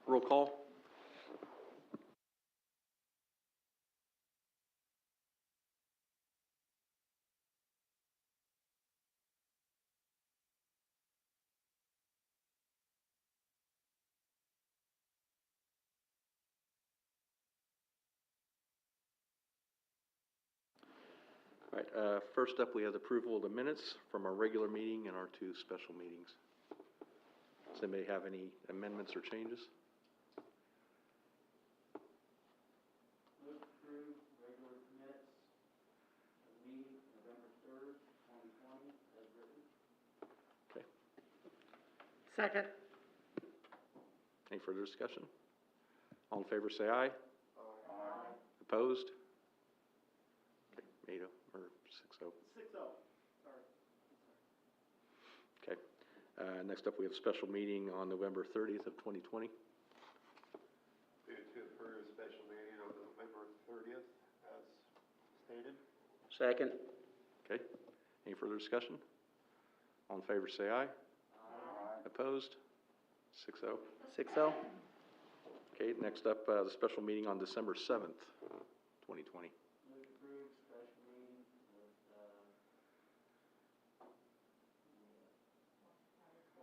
Roll call. All right, first up, we have the approval of the minutes from our regular meeting and our 2 special meetings. Does anybody have any amendments or changes? Move to approve regular minutes of the meeting November 3rd, 2020, as written. Okay. Second. Any further discussion? All in favor say aye. Aye. Opposed? Okay, 8-0 or 6-0. 6-0. Sorry. Okay. Next up, we have a special meeting on November 30th of 2020. Move to approve special meeting on November 30th as stated. Second. Okay. Any further discussion? All in favor say aye. Aye. Opposed? 6-0. 6-0. Okay, next up, the special meeting on December 7th, 2020. Move to approve special meeting with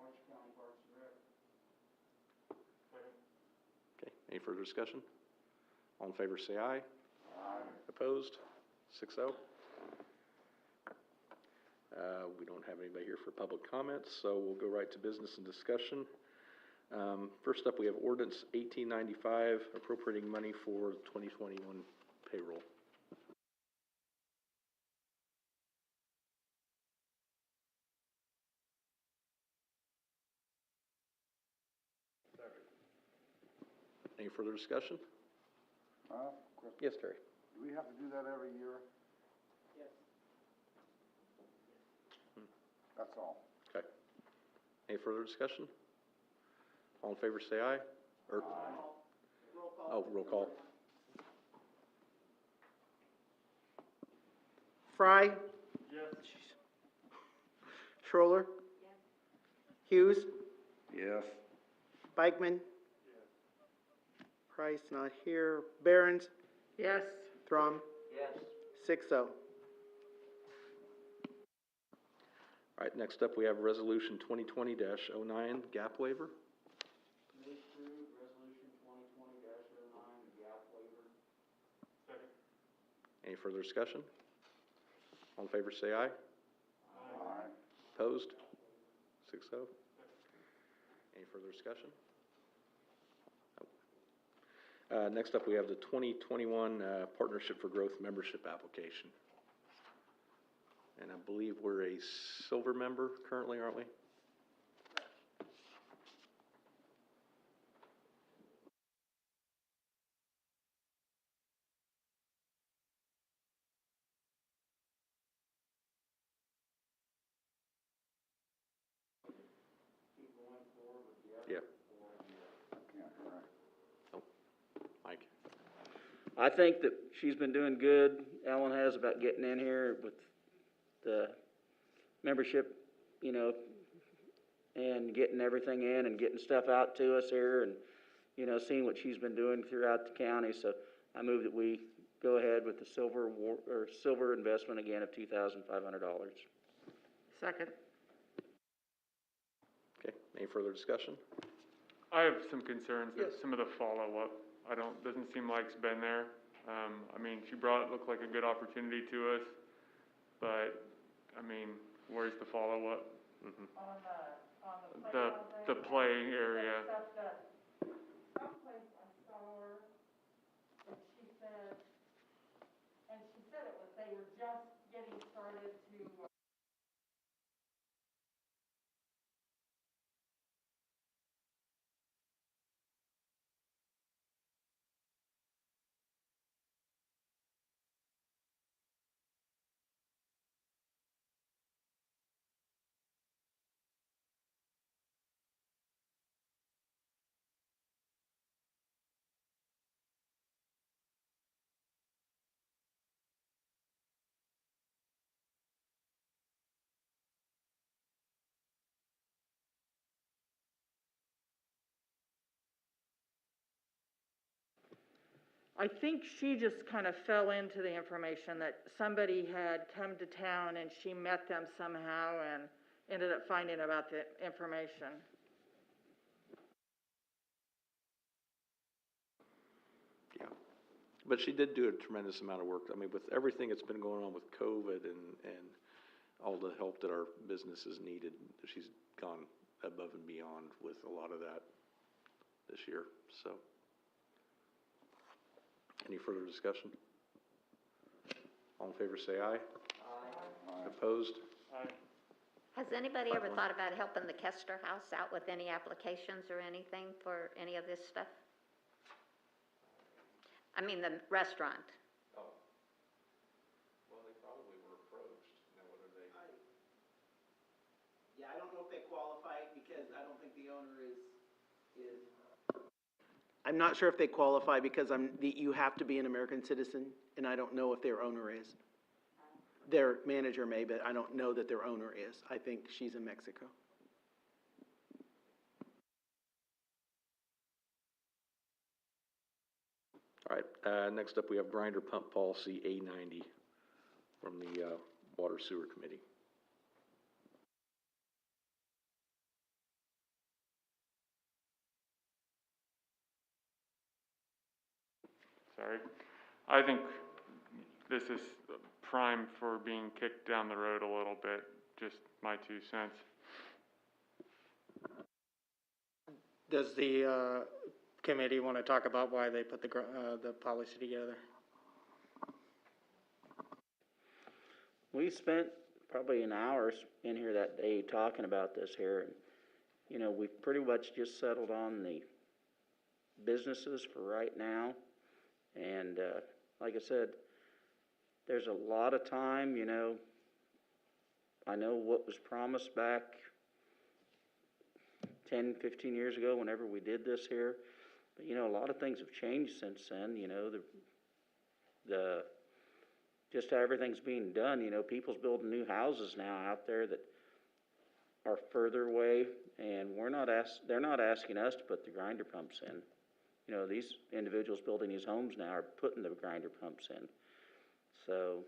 Orange County Parks and Rec. Okay, any further discussion? All in favor say aye. Aye. Opposed? 6-0. We don't have anybody here for public comments, so we'll go right to business and discussion. First up, we have ordinance 1895 appropriating money for 2021 payroll. Second. Any further discussion? Question. Yes, Terry. Do we have to do that every year? Yes. That's all. Okay. Any further discussion? All in favor say aye. Roll call. Oh, roll call. Fry. Yes. Schroller. Hughes. Yes. Bikeman. Price not here. Barons. Yes. Thrum. Yes. 6-0. All right, next up, we have Resolution 2020-09 gap waiver. Move to approve resolution 2020-09, the gap waiver. Second. Any further discussion? All in favor say aye. Aye. Opposed? 6-0. Any further discussion? Next up, we have the 2021 Partnership for Growth membership application. And I believe we're a silver member currently, aren't we? Keep going forward with the effort. Yeah. Oh, Mike. I think that she's been doing good, Ellen has, about getting in here with the membership, you know, and getting everything in and getting stuff out to us here and, you know, seeing what she's been doing throughout the county. So I move that we go ahead with the silver investment again of $2,500. Second. Okay, any further discussion? I have some concerns Yes. that some of the follow-up, doesn't seem like it's been there. I mean, she looked like a good opportunity to us, but, I mean, where's the follow-up? On the playground The thing, play area. except that someplace I saw her, and she said it was, they were just getting started to, I think she just kind of fell into the information that somebody had come to town and she met them somehow and ended up finding about the information. Yeah, but she did do a tremendous amount of work. I mean, with everything that's been going on with COVID and all the help that our businesses needed, she's gone above and beyond with a lot of that this year, so. Any further discussion? All in favor say aye. Aye. Opposed? Aye. Has anybody ever thought about helping the Kester House out with any applications or anything for any of this stuff? I mean, the restaurant. Oh. Well, they probably were approached. Now, what are they? Yeah, I don't know if they qualify because I don't think the owner is. I'm not sure if they qualify because you have to be an American citizen, and I don't know if their owner is. Their manager may, but I don't know that their owner is. I think she's in Mexico. All right, next up we have grinder pump policy A90 from the Water Sewer Committee. Sorry. I think this is prime for being kicked down the road a little bit, just my 2 cents. Does the committee want to talk about why they put the policy together? We spent probably an hour in here that day talking about this here. You know, we've pretty much just settled on the businesses for right now. And like I said, there's a lot of time, you know. I know what was promised back 10, 15 years ago whenever we did this here. But, you know, a lot of things have changed since then, you know. Just how everything's being done, you know, people's building new houses now out there that are further away, and they're not asking us to put the grinder pumps in. You know, these individuals building these homes now are putting the grinder pumps in. So,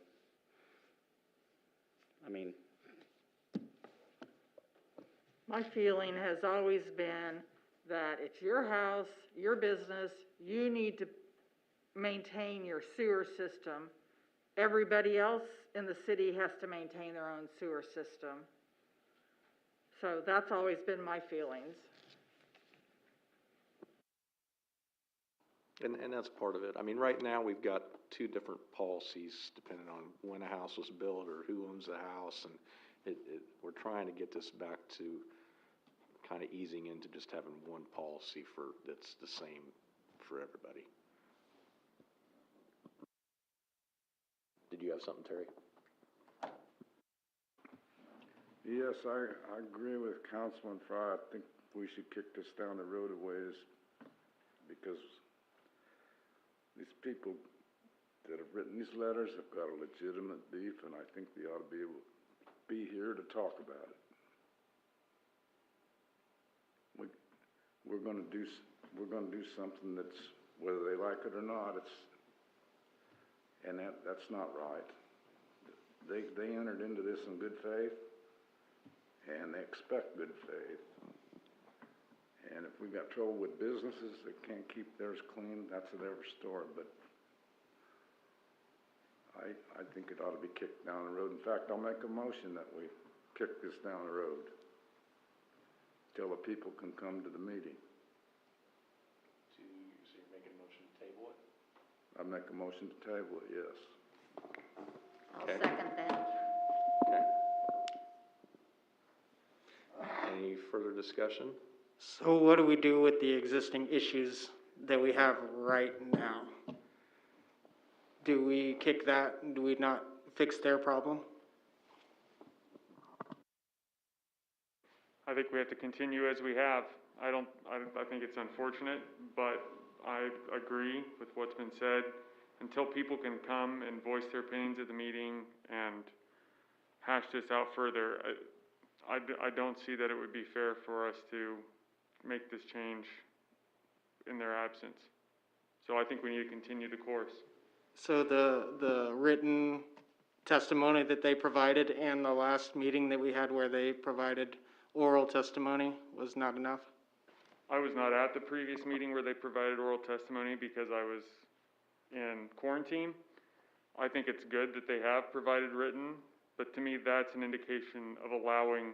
I mean. My feeling has always been that it's your house, your business, you need to maintain your sewer system. Everybody else in the city has to maintain their own sewer system. So that's always been my feelings. And that's part of it. I mean, right now we've got 2 different policies depending on when a house was built or who owns the house, and we're trying to get this back to kind of easing into just having one policy that's the same for everybody. Did you have something, Terry? Yes, I agree with Councilman Fry. I think we should kick this down the road a ways because these people that have written these letters have got a legitimate beef, and I think they ought to be able to be here to talk about it. We're going to do something that's, whether they like it or not, that's not right. They entered into this in good faith, and they expect good faith. And if we got trouble with businesses that can't keep theirs clean, that's their story. But I think it ought to be kicked down the road. In fact, I'll make a motion that we kick this down the road till the people can come to the meeting. So you're making a motion to table it? I make a motion to table it, yes. I'll second that. Okay. Any further discussion? So what do we do with the existing issues that we have right now? Do we kick that? Do we not fix their problem? I think we have to continue as we have. I think it's unfortunate, but I agree with what's been said. Until people can come and voice their opinions at the meeting and hash this out further, I don't see that it would be fair for us to make this change in their absence. So I think we need to continue the course. So the written testimony that they provided and the last meeting that we had where they provided oral testimony was not enough? I was not at the previous meeting where they provided oral testimony because I was in quarantine. I think it's good that they have provided written, but to me, that's an indication of allowing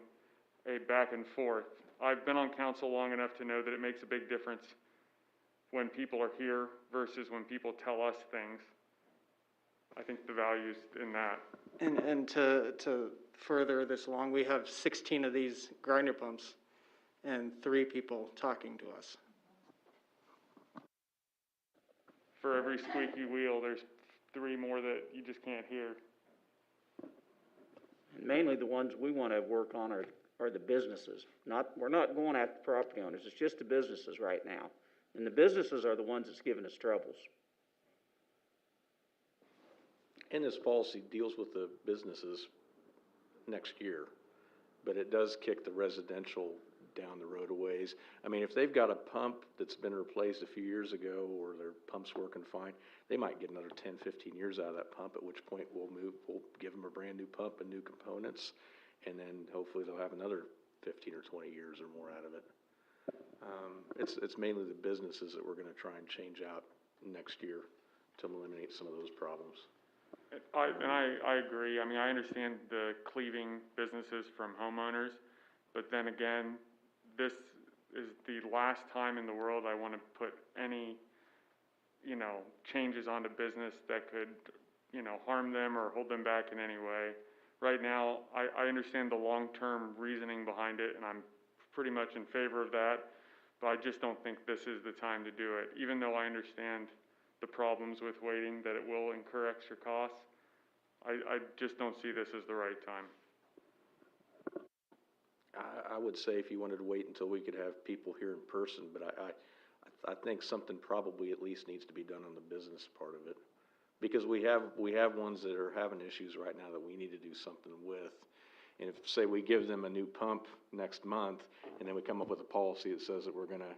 a back and forth. I've been on council long enough to know that it makes a big difference when people are here versus when people tell us things. I think the value's in that. And to further this along, we have 16 of these grinder pumps and 3 people talking to us. For every squeaky wheel, there's 3 more that you just can't hear. And mainly the ones we want to work on are the businesses. We're not going after property owners, it's just the businesses right now. And the businesses are the ones that's giving us troubles. And this policy deals with the businesses next year, but it does kick the residential down the road a ways. I mean, if they've got a pump that's been replaced a few years ago, or their pump's working fine, they might get another 10, 15 years out of that pump, at which point we'll give them a brand new pump and new components, and then hopefully they'll have another 15 or 20 years or more out of it. It's mainly the businesses that we're gonna try and change out next year to eliminate some of those problems. I agree. I mean, I understand the cleaving businesses from homeowners, but then again, this is the last time in the world I want to put any, changes onto business that could, harm them or hold them back in any way. Right now, I understand the long-term reasoning behind it, and I'm pretty much in favor of that, but I just don't think this is the time to do it. Even though I understand the problems with waiting, that it will incur extra costs, I just don't see this as the right time. I would say if you wanted to wait until we could have people here in person, but I think something probably at least needs to be done on the business part of it. Because we have ones that are having issues right now that we need to do something with. And if, say, we give them a new pump next month, and then we come up with a policy that says that we're gonna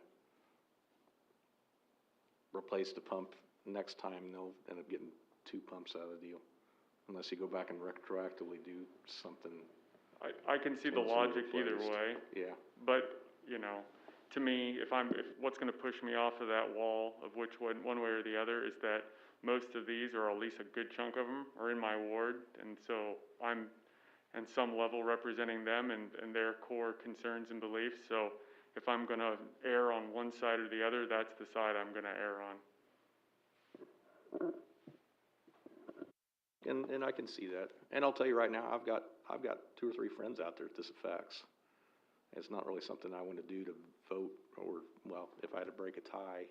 replace the pump next time, they'll end up getting 2 pumps out of the deal. Unless you go back and retroactively do something. I can see the logic either way. Yeah. But, to me, if what's gonna push me off of that wall of which one way or the other is that most of these, or at least a good chunk of them, are in my ward, and so I'm in some level representing them and their core concerns and beliefs. So if I'm gonna err on one side or the other, that's the side I'm gonna err on. And I can see that. And I'll tell you right now, I've got 2 or 3 friends out there that this affects. It's not really something I want to do to vote, or, well, if I had to break a tie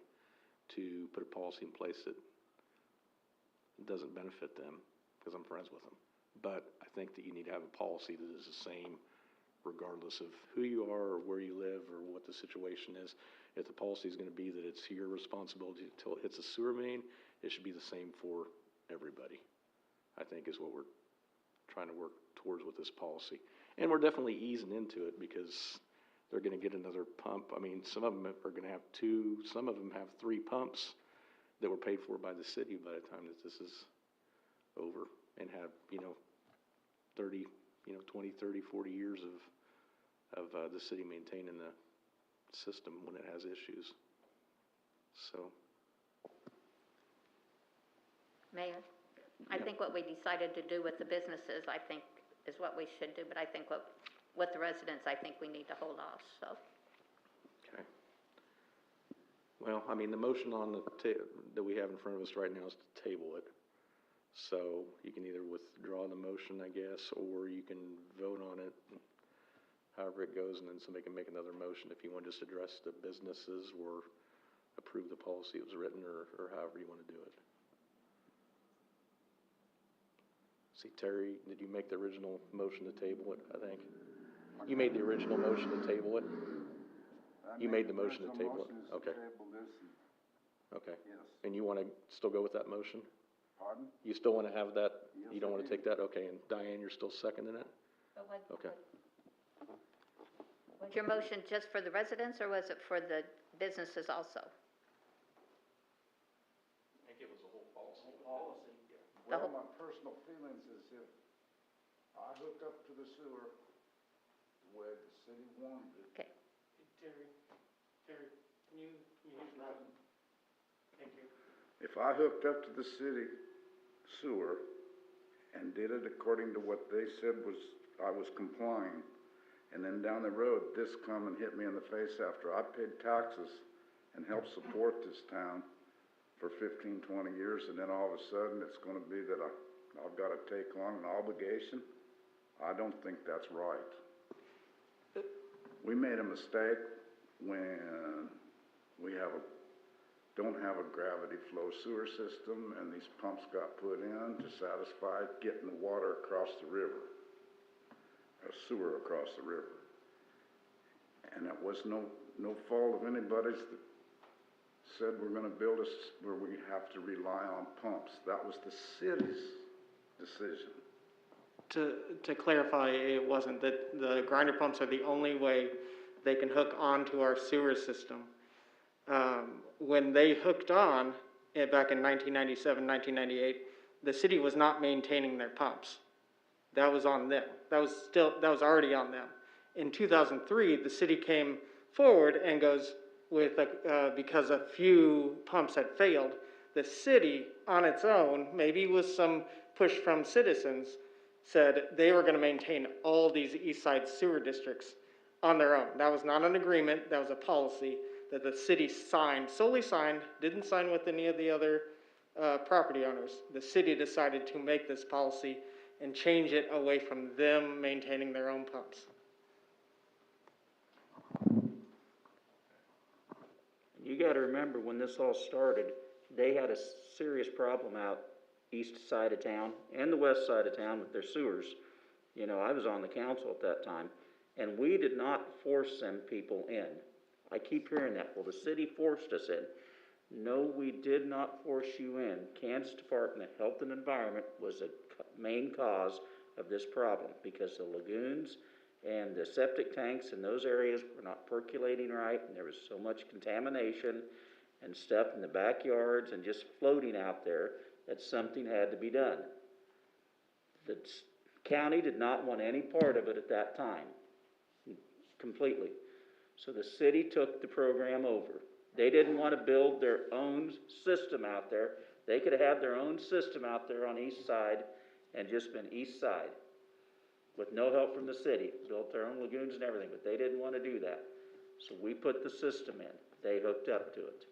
to put a policy in place that doesn't benefit them, because I'm friends with them. But I think that you need to have a policy that is the same regardless of who you are or where you live or what the situation is. If the policy is going to be that it's your responsibility until it hits a sewer main, it should be the same for everybody, I think, is what we're trying to work towards with this policy. And we're definitely easing into it because they're going to get another pump. I mean, some of them are going to have 2, some of them have 3 pumps that were paid for by the city by the time that this is over, and have, 30, 20, 30, 40 years of the city maintaining the system when it has issues. So. Mayor, I think what we decided to do with the businesses, I think, is what we should do, but I think with the residents, I think we need to hold off, so. Okay. Well, I mean, the motion on the that we have in front of us right now is to table it. So you can either withdraw the motion, I guess, or you can vote on it, however it goes, and then somebody can make another motion if you want to just address the businesses or approve the policy that was written, or however you want to do it. See, Terry, did you make the original motion to table it, I think? You made the original motion to table it? You made the motion to table it? Okay. Okay. Yes. And you want to still go with that motion? Pardon? You still want to have that? Yes, You don't I want to do. take that? Okay, and Diane, you're still seconding it? Okay. Was your motion just for the residents, or was it for the businesses also? The Well, whole, my personal feelings is if I hook up to the sewer the way the city wanted it, okay, Terry, can you use that? Thank you. if I hooked up to the city sewer and did it according to what they said was, I was complying, and then down the road, this come and hit me in the face after I paid taxes and helped support this town for 15, 20 years, and then all of a sudden, it's gonna be that I've gotta take on an obligation, I don't think that's right. We made a mistake when we don't have a gravity flow sewer system, and these pumps got put in to satisfy getting the water across the river, or sewer across the river. And it was no fault of anybody's that said we're gonna build where we have to rely on pumps. That was the city's decision. To clarify, it wasn't that the grinder pumps are the only way they can hook onto our sewer system. When they hooked on, back in 1997, 1998, the city was not maintaining their pumps. That was on them. That was already on them. In 2003, the city came forward and goes with, because a few pumps had failed, the city on its own, maybe with some push from citizens, said they were gonna maintain all these east side sewer districts on their own. That was not an agreement, that was a policy that the city signed, solely signed, didn't sign with any of the other property owners. The city decided to make this policy and change it away from them maintaining their own pumps. You gotta remember, when this all started, they had a serious problem out east side of town and the west side of town with their sewers. You know, I was on the council at that time, and we did not force them people in. I keep hearing that, well, the city forced us in. No, we did not force you in. Kansas Department of Health and Environment was a main cause of this problem, because the lagoons and the septic tanks in those areas were not percolating right, and there was so much contamination and stuff in the backyards and just floating out there that something had to be done. The county did not want any part of it at that time, completely. So the city took the program over. They didn't want to build their own system out there. They could have had their own system out there on east side and just been east side with no help from the city. Built their own lagoons and everything, but they didn't want to do that. So we put the system in. They hooked up to it.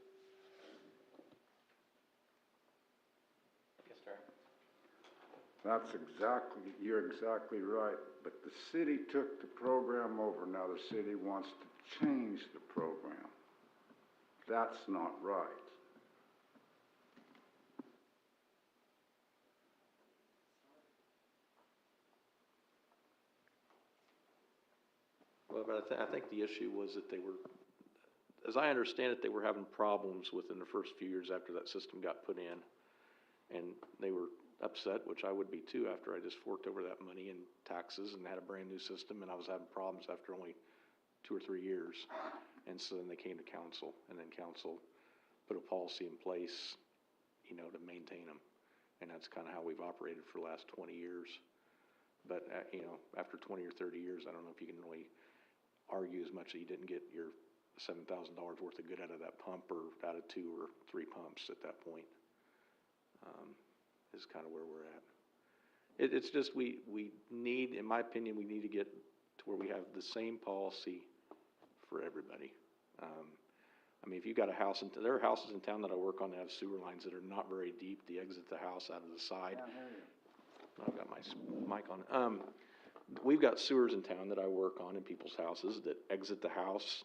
You're exactly right, but the city took the program over, now the city wants to change the program. That's not right. Well, but I think the issue was that they were, as I understand it, they were having problems within the first few years after that system got put in. And they were upset, which I would be too, after I just forked over that money in taxes and had a brand new system, and I was having problems after only 2 or 3 years. And so then they came to council, and then council put a policy in place, you know, to maintain them. And that's kind of how we've operated for the last 20 years. But, you know, after 20 or 30 years, I don't know if you can really argue as much that you didn't get your $7,000 worth of good out of that pump, or out of 2 or 3 pumps at that point. Is kind of where we're at. It's just, we need, in my opinion, we need to get to where we have the same policy for everybody. I mean, if you've got a house, there are houses in town that I work on that have sewer lines that are not very deep. They exit the house out of the side. I've got my mic on. We've got sewers in town that I work on in people's houses that exit the house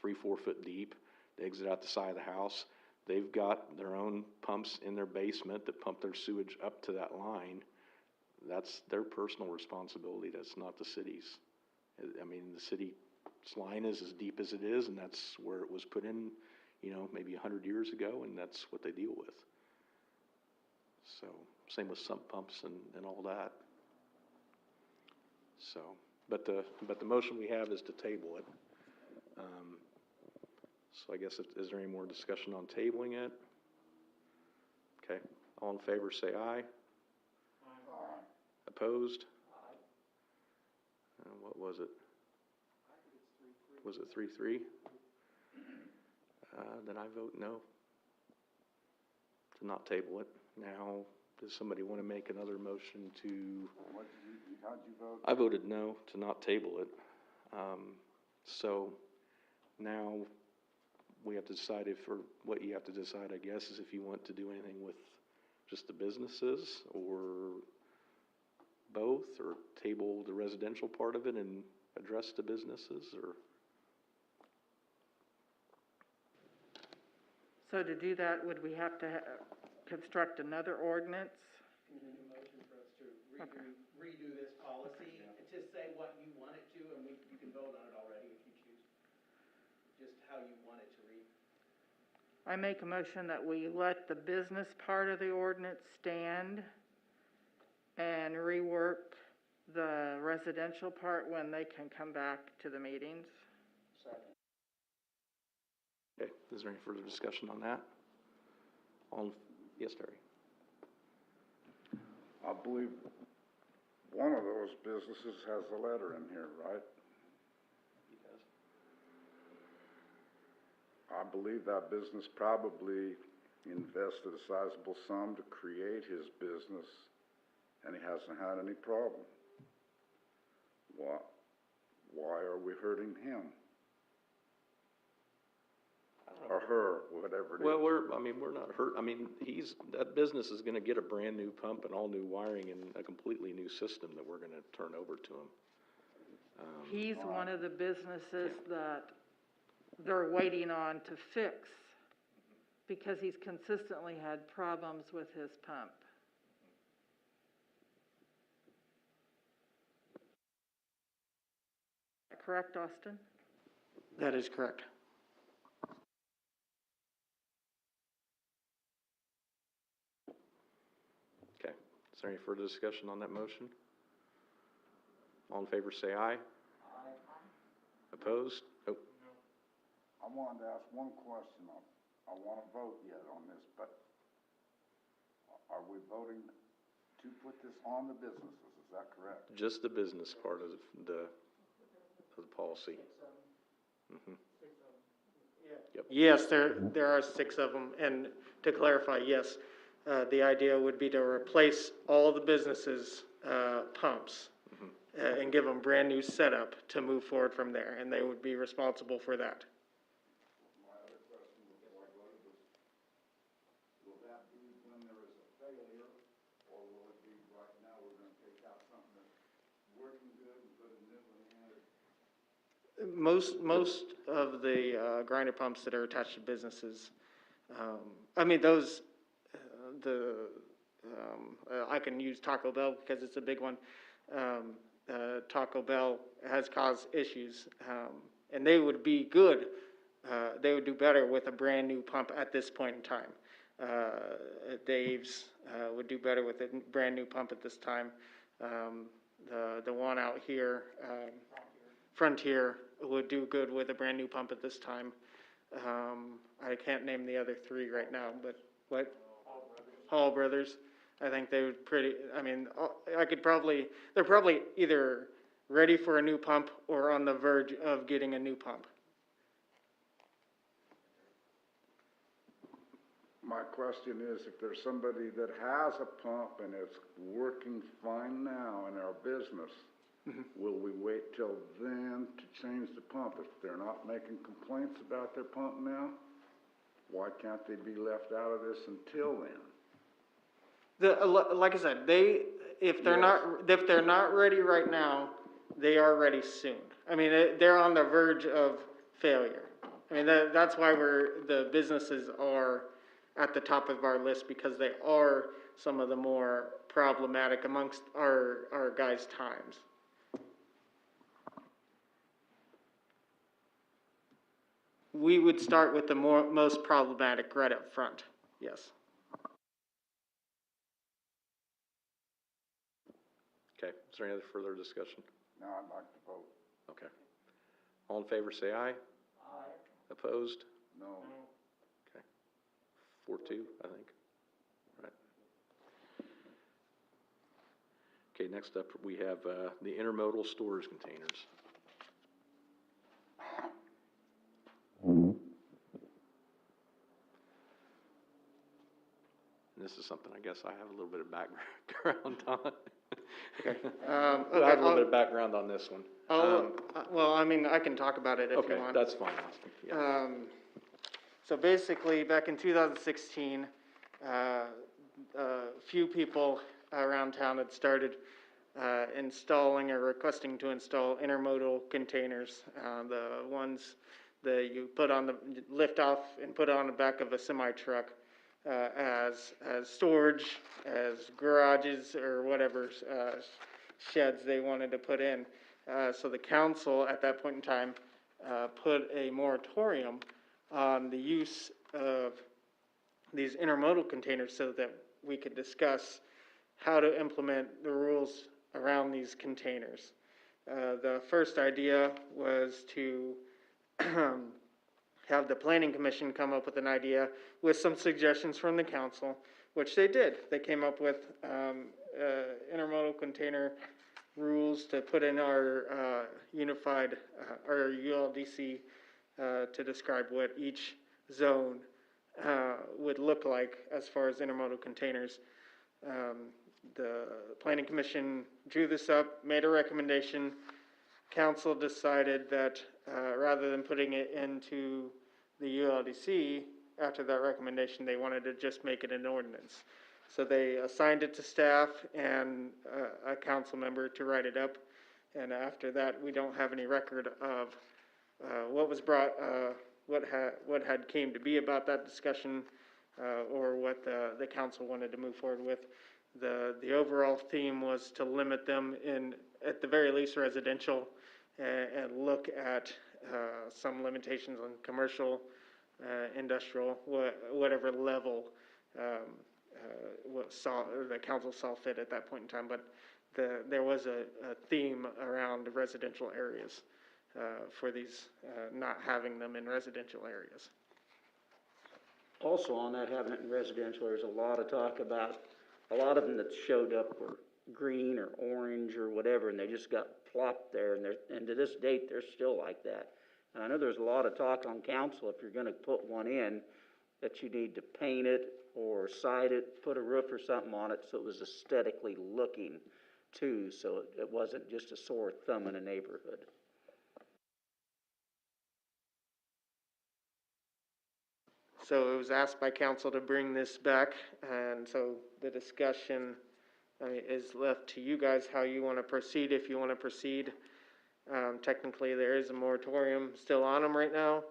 3-4 foot deep. They exit out the side of the house. They've got their own pumps in their basement that pump their sewage up to that line. That's their personal responsibility. That's not the city's. I mean, the city's line is as deep as it is, and that's where it was put in, you know, maybe 100 years ago, and that's what they deal with. So, same with sump pumps and all that. So, but the motion we have is to table it. So I guess, is there any more discussion on tabling it? Okay, all in favor say aye. Opposed? What was it? Was it 3-3? Then I vote no. To not table it. Now, does somebody want to make another motion to? How'd you vote? I voted no to not table it. So now we have to decide what you have to decide, I guess, is if you want to do anything with just the businesses or both, or table the residential part of it and address the businesses, or? So to do that, would we have to construct another ordinance? You need a motion for us to redo this policy, and just say what you want it to, and you can vote on it already if you choose. Just how you want it to read. I make a motion that we let the business part of the ordinance stand and rework the residential part when they can come back to the meetings. Second. Okay, is there any further discussion on that? Yes, Terry? I believe one of those businesses has a letter in here, right? I believe that business probably invested a sizable sum to create his business, and he hasn't had any problem. Why are we hurting him? Or her, whatever it is. Well, we're not hurt, that business is gonna get a brand new pump and all new wiring and a completely new system that we're gonna turn over to him. He's one of the businesses that they're waiting on to fix because he's consistently had problems with his pump. Correct, Austin? That is correct. Okay, is there any further discussion on that motion? All in favor say aye. Aye. Opposed? Oh, I wanted to ask one question. I want to vote yet on this, but are we voting to put this on the businesses? Is that correct? just the business part of the policy. Mhm. Yep. Yes, there are 6 of them, and to clarify, yes, the idea would be to replace all the businesses' pumps and give them brand new setup to move forward from there, and they would be responsible for that. My other question before I go to this, will that be when there is a failure, or will it be right now we're gonna take out something that's working good and put a new one in? Most of the grinder pumps that are attached to businesses, I can use Taco Bell because it's a big one. Taco Bell has caused issues, and they would be good. They would do better with a brand new pump at this point in time. Dave's would do better with a brand new pump at this time. The one out here, Frontier, would do good with a brand new pump at this time. I can't name the other 3 right now, but what? Hall Brothers. I think they would they're probably either ready for a new pump or on the verge of getting a new pump. My question is, if there's somebody that has a pump and it's working fine now in our business, will we wait till then to change the pump? If they're not making complaints about their pump now, why can't they be left out of this until then? Like I said, if they're not ready right now, they are ready soon. They're on the verge of failure. That's why the businesses are at the top of our list, because they are some of the more problematic amongst our guys' times. We would start with the most problematic right up front, yes. Okay, is there any other further discussion? Now I'd like to vote. Okay. All in favor say aye. Aye. Opposed? No. Okay. 4-2, I think. Right. Okay, next up, we have, the intermodal storage containers. And this is something I guess I have a little bit of background on. Okay. I Okay, have a little bit of background on this one. well, I mean, I can talk about it if you Okay, want. that's fine, Austin, yeah. So basically, back in 2016, a few people around town had started installing or requesting to install intermodal containers. The ones that you put on the, lift off and put on the back of a semi-truck as storage, as garages, or whatever sheds they wanted to put in. So the council, at that point in time, put a moratorium on the use of these intermodal containers so that we could discuss how to implement the rules around these containers. The first idea was to have the planning commission come up with an idea with some suggestions from the council, which they did. They came up with intermodal container rules to put in our unified, our ULDC to describe what each zone would look like as far as intermodal containers. The planning commission drew this up, made a recommendation. Council decided that rather than putting it into the ULDC, after that recommendation, they wanted to just make it an ordinance. So they assigned it to staff and a council member to write it up. And after that, we don't have any record of what was brought, what had came to be about that discussion, or what the council wanted to move forward with. The overall theme was to limit them in, at the very least, residential, and look at some limitations on commercial, industrial, whatever level the council saw fit at that point in time. But there was a theme around residential areas for these, not having them in residential areas. Also on that, having it in residential, there's a lot of talk about, a lot of them that showed up were green or orange or whatever, and they just got plopped there, and to this date, they're still like that. And I know there's a lot of talk on council, if you're gonna put one in, that you need to paint it or side it, put a roof or something on it so it was aesthetically looking too, so it wasn't just a sore thumb in a neighborhood. So it was asked by council to bring this back, and so the discussion is left to you guys how you want to proceed. If you want to proceed, technically there is a moratorium still on them right now,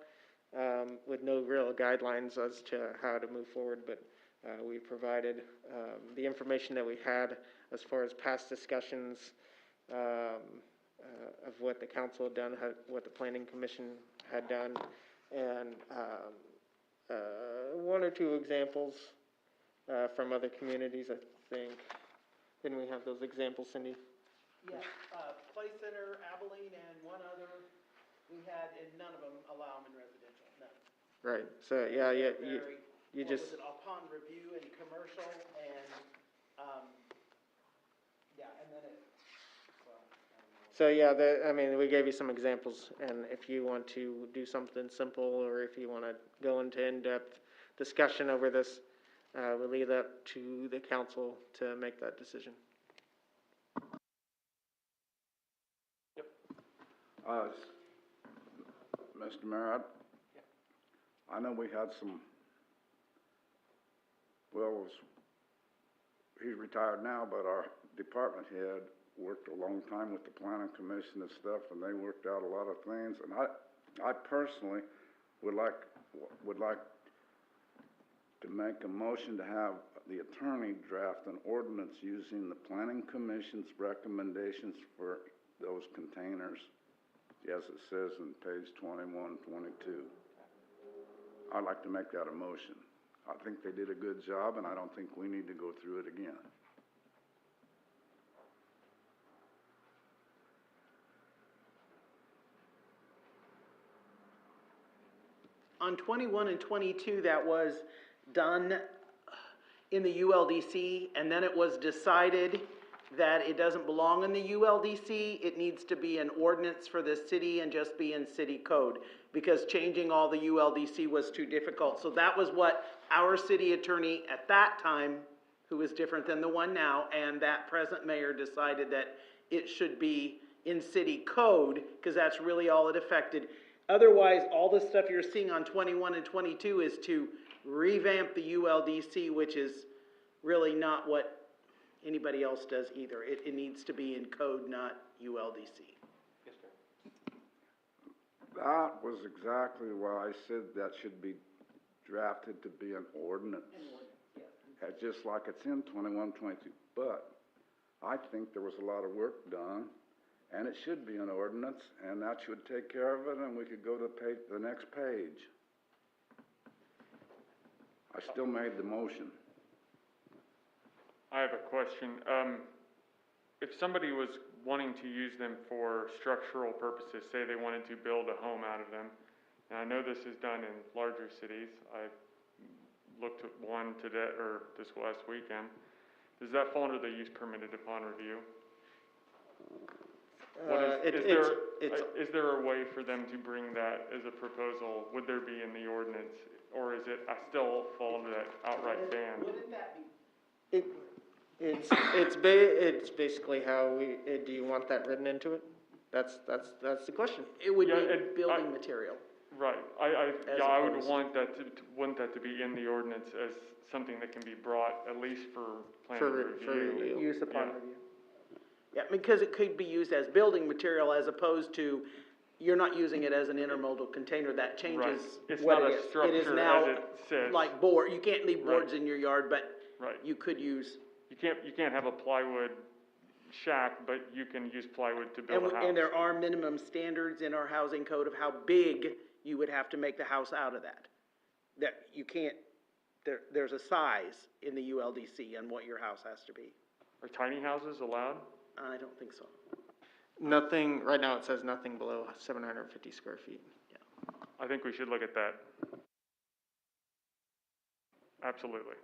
with no real guidelines as to how to move forward, but we provided the information that we had as far as past discussions of what the council had done, what the planning commission had done, and one or two examples from other communities, I think. Didn't we have those examples, Cindy? Yes, Play Center, Abilene, and one other we had, and none of them allow them in residential, none. Right, so, yeah, you What just, was it, upon review and commercial, and, yeah, and then it, well, I don't know. so, yeah, I mean, we gave you some examples, and if you want to do something simple, or if you want to go into in-depth discussion over this, we'll leave that to the council to make that decision. Mr. Mayor, I know we had some, well, he's retired now, but our department head worked a long time with the planning commission and stuff, and they worked out a lot of things, and I personally would like to make a motion to have the attorney draft an ordinance using the planning commission's recommendations for those containers, as it says in page 21, 22. I'd like to make that a motion. I think they did a good job, and I don't think we need to go through it again. On 21 and 22, that was done in the ULDC, and then it was decided that it doesn't belong in the ULDC, it needs to be an ordinance for the city and just be in city code, because changing all the ULDC was too difficult. So that was what our city attorney at that time, who was different than the one now, and that present mayor decided that it should be in city code, because that's really all it affected. Otherwise, all the stuff you're seeing on 21 and 22 is to revamp the ULDC, which is really not what anybody else does either. It needs to be in code, not ULDC. Yes, sir. That was exactly why I said that should be drafted to be an ordinance. Just like it's in 21, 22. But I think there was a lot of work done, and it should be an ordinance, and that should take care of it, and we could go to the next page. I still made the motion. I have a question. If somebody was wanting to use them for structural purposes, say they wanted to build a home out of them, and I know this is done in larger cities. I looked at one today, or this last weekend. Does that fall under the use permitted upon review? Is there a way for them to bring that as a proposal? Would there be in the ordinance, or is it still fall under that outright ban? Wouldn't that be? It's basically how do you want that written into it? That's the question. It would Yeah, be building material. Right, As I would opposed- want that to be in the ordinance as something that can be brought at least for planning review. Use upon Yeah. review. Yeah, because it could be used as building material as opposed to, you're not using it as an intermodal container, that changes Right. It's what not it a is. It is structure now as it sits. like board, you can't leave Right. boards in your yard, but Right. you could use. You can't have a plywood shack, but you can use plywood to build a house. And there are minimum standards in our housing code of how big you would have to make the house out of that. That you can't, there's a size in the ULDC on what your house has to be. Are tiny houses allowed? I don't think so. Nothing, right now it says nothing below 750 square feet. I think we should look at that. Absolutely.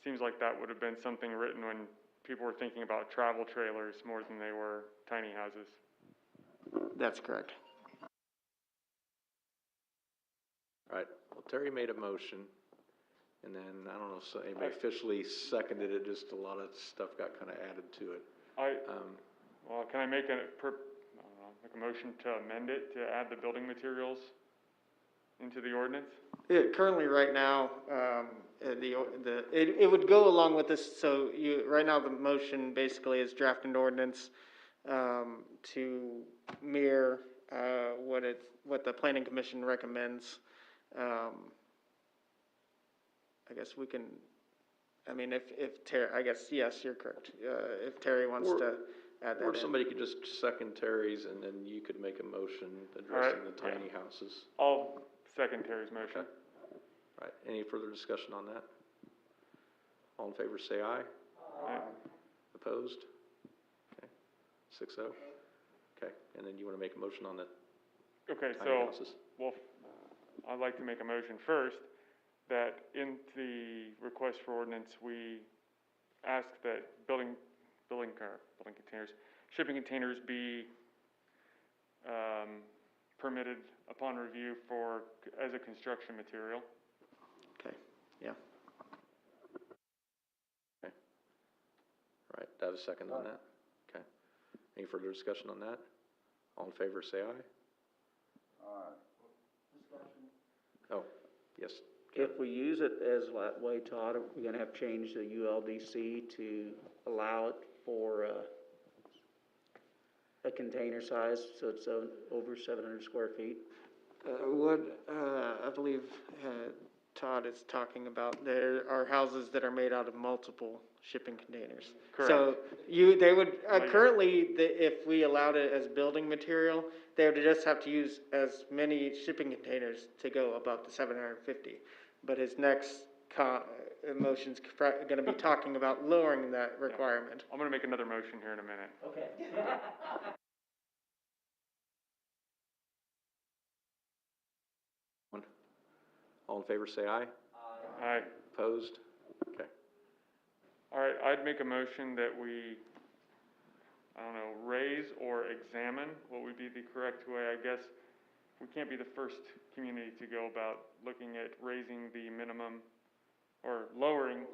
Seems like that would have been something written when people were thinking about travel trailers more than they were tiny houses. That's correct. All right, well, Terry made a motion, and then, I don't know, so anybody officially seconded it, just a lot of stuff got kind of added to it. Well, can I make a motion to amend it, to add the building materials into the ordinance? Currently, right now, it would go along with this, so right now, the motion basically is draft an ordinance, to mirror, what the planning commission recommends. I guess we can, I mean, if Terry, I guess, yes, you're correct. If Terry wants to add that in. Or somebody could just second Terry's, and then you could make a motion addressing the tiny houses. I'll second Terry's motion. Okay. All right, any further discussion on that? All in favor, say aye. Aye. Opposed? Okay, 6-0. Okay, and then you want to make a motion on the Okay, tiny so, houses? well, I'd like to make a motion first that in the request for ordinance, we ask that shipping containers be permitted upon review as a construction material. Okay, yeah. Okay. All right, do I have a second on that? Okay. Any further discussion on that? All in favor, say aye. Oh, yes. If we use it as that way, Todd, we're gonna have to change the ULDC to allow it for, a container size, so it's over 700 square feet. I believe Todd is talking about, there are houses that are made out of multiple shipping containers. Correct. So they would, currently, if we allowed it as building material, they would just have to use as many shipping containers to go above the 750. But his next motion's gonna be talking about lowering that requirement. I'm gonna make another motion here in a minute. Okay. All in favor, say aye. Aye. Opposed? Okay. All right, I'd make a motion that we, I don't know, raise or examine what would be the correct way, I guess. We can't be the first community to go about looking at raising the minimum, or lowering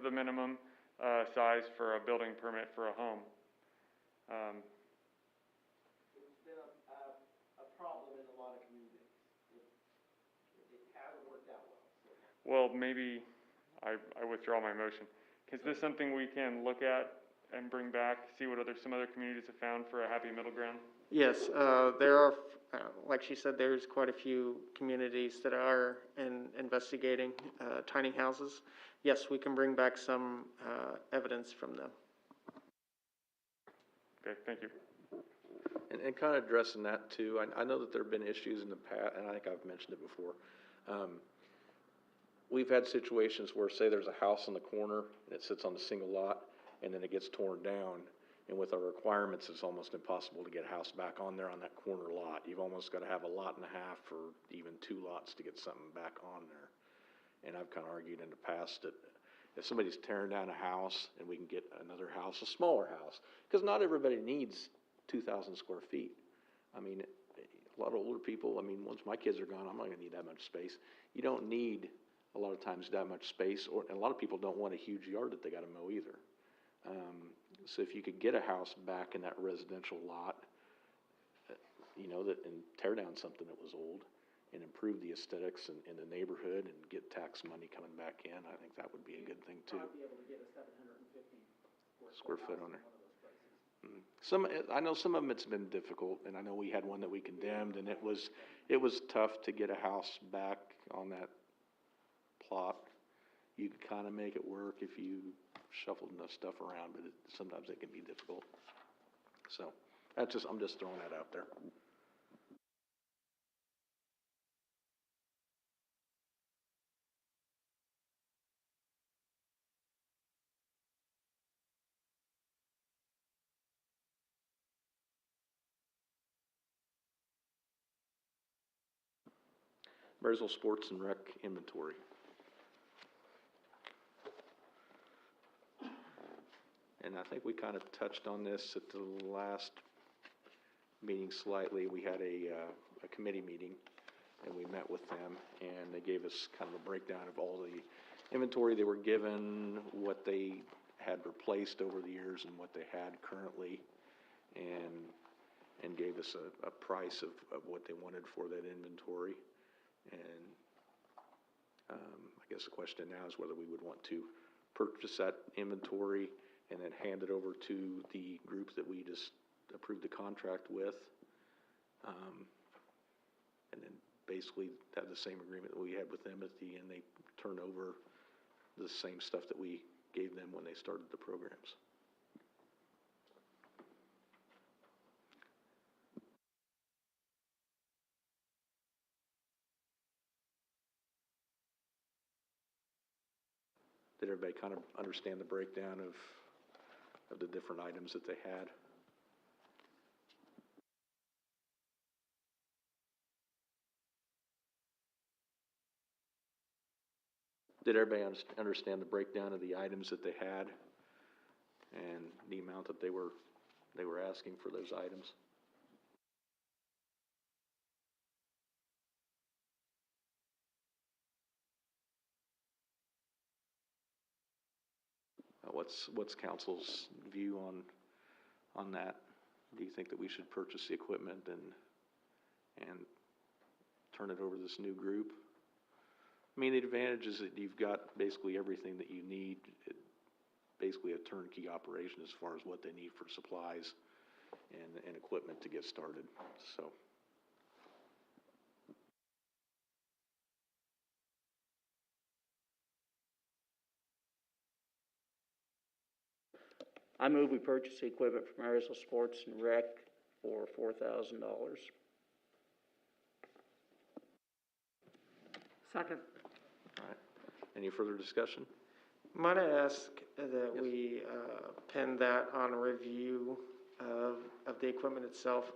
the minimum, size for a building permit for a home. It's been a problem in a lot of communities. It hasn't worked out well. Well, maybe I withdraw my motion. Is this something we can look at and bring back, see what some other communities have found for a happy middle ground? Yes, there are, like she said, there's quite a few communities that are investigating, tiny houses. Yes, we can bring back some, evidence from them. Okay, thank you. And kind of addressing that too, I know that there have been issues in the past, and I think I've mentioned it before. We've had situations where, say there's a house on the corner, and it sits on a single lot, and then it gets torn down, and with our requirements, it's almost impossible to get a house back on there on that corner lot. You've almost got to have a lot and a half or even 2 lots to get something back on there. And I've kind of argued in the past that if somebody's tearing down a house and we can get another house, a smaller house, because not everybody needs 2,000 square feet. I mean, a lot of older people, I mean, once my kids are gone, I'm not gonna need that much space. You don't need, a lot of times, that much space, and a lot of people don't want a huge yard that they gotta mow either. So if you could get a house back in that residential lot, you know, and tear down something that was old, and improve the aesthetics in the neighborhood and get tax money coming back in, I think that would be a good thing too. Probably be able to get a 750 Square foot on there. I know some of them it's been difficult, and I know we had one that we condemned, and it was tough to get a house back on that plot. You could kind of make it work if you shuffled enough stuff around, but sometimes it can be difficult. So I'm just throwing that out there. Marysville Sports and Rec inventory. And I think we kind of touched on this at the last meeting slightly. We had a committee meeting, and we met with them, and they gave us kind of a breakdown of all the inventory they were given, what they had replaced over the years, and what they had currently, and gave us a price of what they wanted for that inventory. And I guess the question now is whether we would want to purchase that inventory and then hand it over to the group that we just approved the contract with. And then basically have the same agreement that we had with them at the end. They turn over the same stuff that we gave them when they started the programs. Did everybody kind of understand the breakdown of the different items that they had? Did everybody understand the breakdown of the items that they had and the amount that they were asking for those items? What's council's view on that? Do you think that we should purchase the equipment and turn it over to this new group? I mean, the advantage is that you've got basically everything that you need, basically a turnkey operation as far as what they need for supplies and equipment to get started, so. I move we purchase the equipment from Marysville Sports and Rec for $4,000. Second. All right, any further discussion? Might I ask that Yes. we pin that on a review of the equipment itself?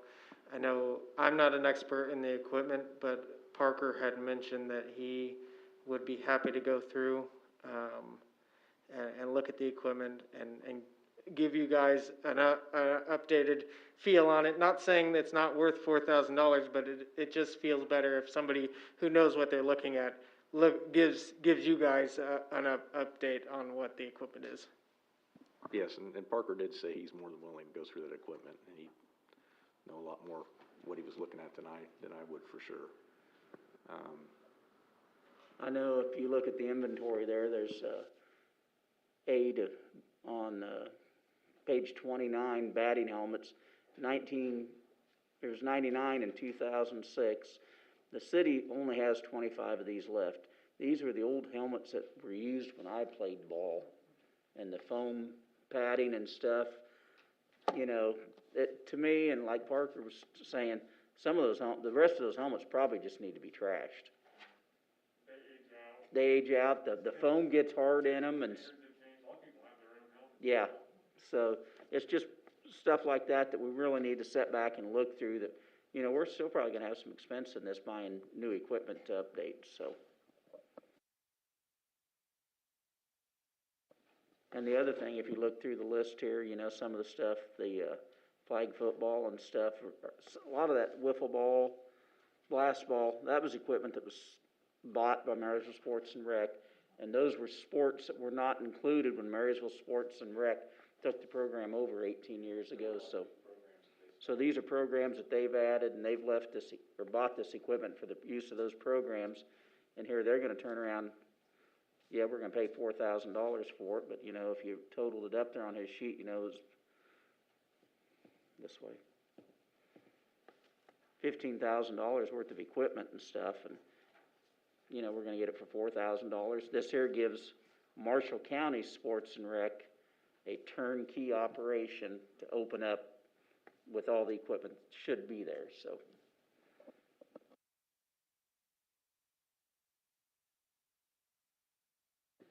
I know I'm not an expert in the equipment, but Parker had mentioned that he would be happy to go through, and look at the equipment and give you guys an updated feel on it. Not saying that it's not worth $4,000, but it just feels better if somebody who knows what they're looking at gives you guys an update on what the equipment is. Yes, and Parker did say he's more than willing to go through that equipment, and he'd know a lot more what he was looking at than I would for sure. I know if you look at the inventory there, there's, on, page 29, batting helmets, there's 99 in 2006. The city only has 25 of these left. These were the old helmets that were used when I played ball, and the foam padding and stuff. You know, to me, and like Parker was saying, some of those, the rest of those helmets probably just need to be trashed. They age out, the foam gets hard in them, and yeah, so it's just stuff like that we really need to sit back and look through. That, you know, we're still probably gonna have some expense in this buying new equipment to update, so. And the other thing, if you look through the list here, you know, some of the stuff, the flag football and stuff, a lot of that wiffle ball, blast ball, that was equipment that was bought by Marysville Sports and Rec, and those were sports that were not included when Marysville Sports and Rec took the program over 18 years ago. So these are programs that they've added, and they've left this or bought this equipment for the use of those programs, and here they're going to turn around. Yeah, we're going to pay $4,000 for it, but you know, if you totaled it up there on his sheet, you know, it was this way, $15,000 worth of equipment and stuff, and you know, we're going to get it for $4,000. This here gives Marshall County Sports and Rec a turnkey operation to open up with all the equipment that should be there, so.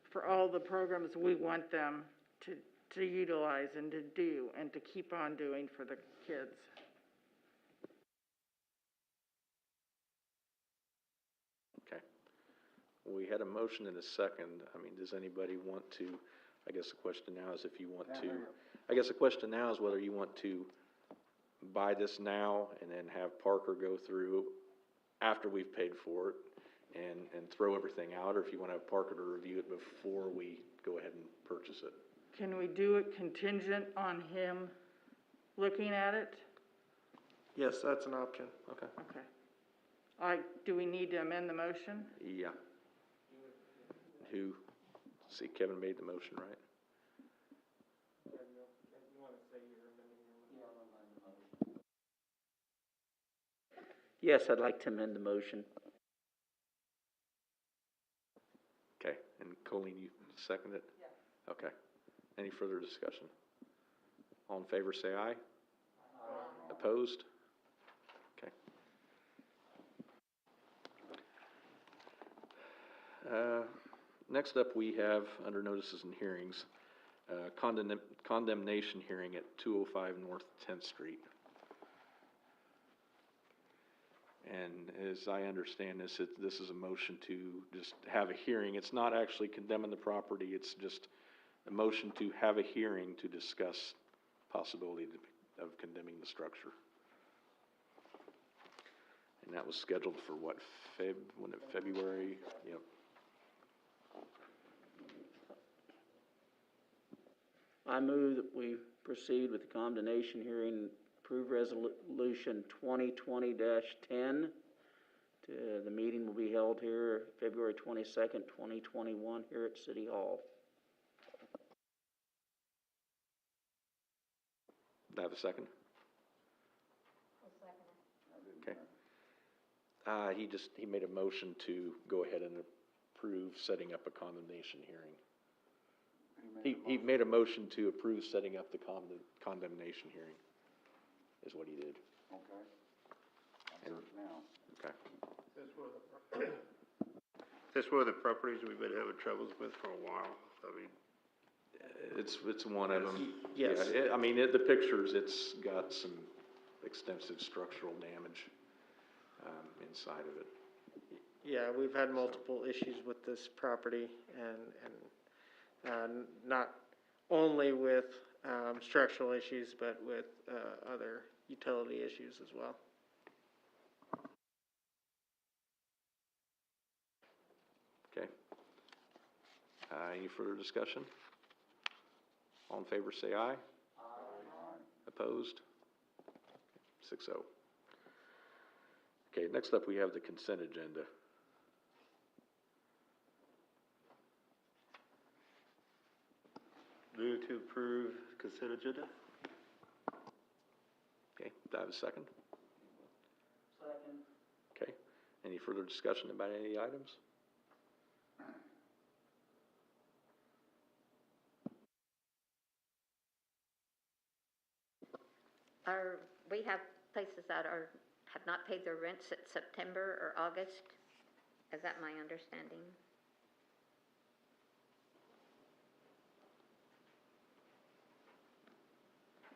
For all the programs we want them to utilize and to do and to keep on doing for the kids. Okay. We had a motion and a second. I mean, does anybody want to, I guess the question now is if you want to, I guess the question now is whether you want to buy this now and then have Parker go through after we've paid for it and throw everything out, or if you want to have Parker to review it before we go ahead and purchase it. Can we do it contingent on him looking at it? Yes, that's an option. Okay. Okay. Do we need to amend the motion? Yeah. See, Kevin made the motion, right? Yes, I'd like to amend the motion. Okay, and Colleen, you second it? Yeah. Okay. Any further discussion? All in favor, say aye. Aye. Opposed? Okay. Next up, we have, under notices and hearings, condemnation hearing at 205 North 10th Street. And as I understand this, this is a motion to just have a hearing. It's not actually condemning the property, it's just a motion to have a hearing to discuss possibility of condemning the structure. And that was scheduled for what, February? Yep. I move that we proceed with the condemnation hearing, approve resolution 2020-10. The meeting will be held here February 22nd, 2021 here at City Hall. Do I have a second? I'll second it. Okay. He made a motion to go ahead and approve setting up a condemnation hearing. He made a motion to approve setting up the condemnation hearing, is what he did. Okay. I'll search now. Okay. This one of the properties we've been having troubles with for a while. I mean, It's one of them. Yes. Yeah, I mean, the pictures, it's got some extensive structural damage inside of it. Yeah, we've had multiple issues with this property and not only with, structural issues, but with, other utility issues as well. Okay. Any further discussion? All in favor, say aye. Opposed? 6-0. Okay, next up, we have the consent agenda. Move to approve consent agenda? Okay, do I have a second? Second. Okay, any further discussion about any items? We have places that have not paid their rent since September or August. Is that my understanding?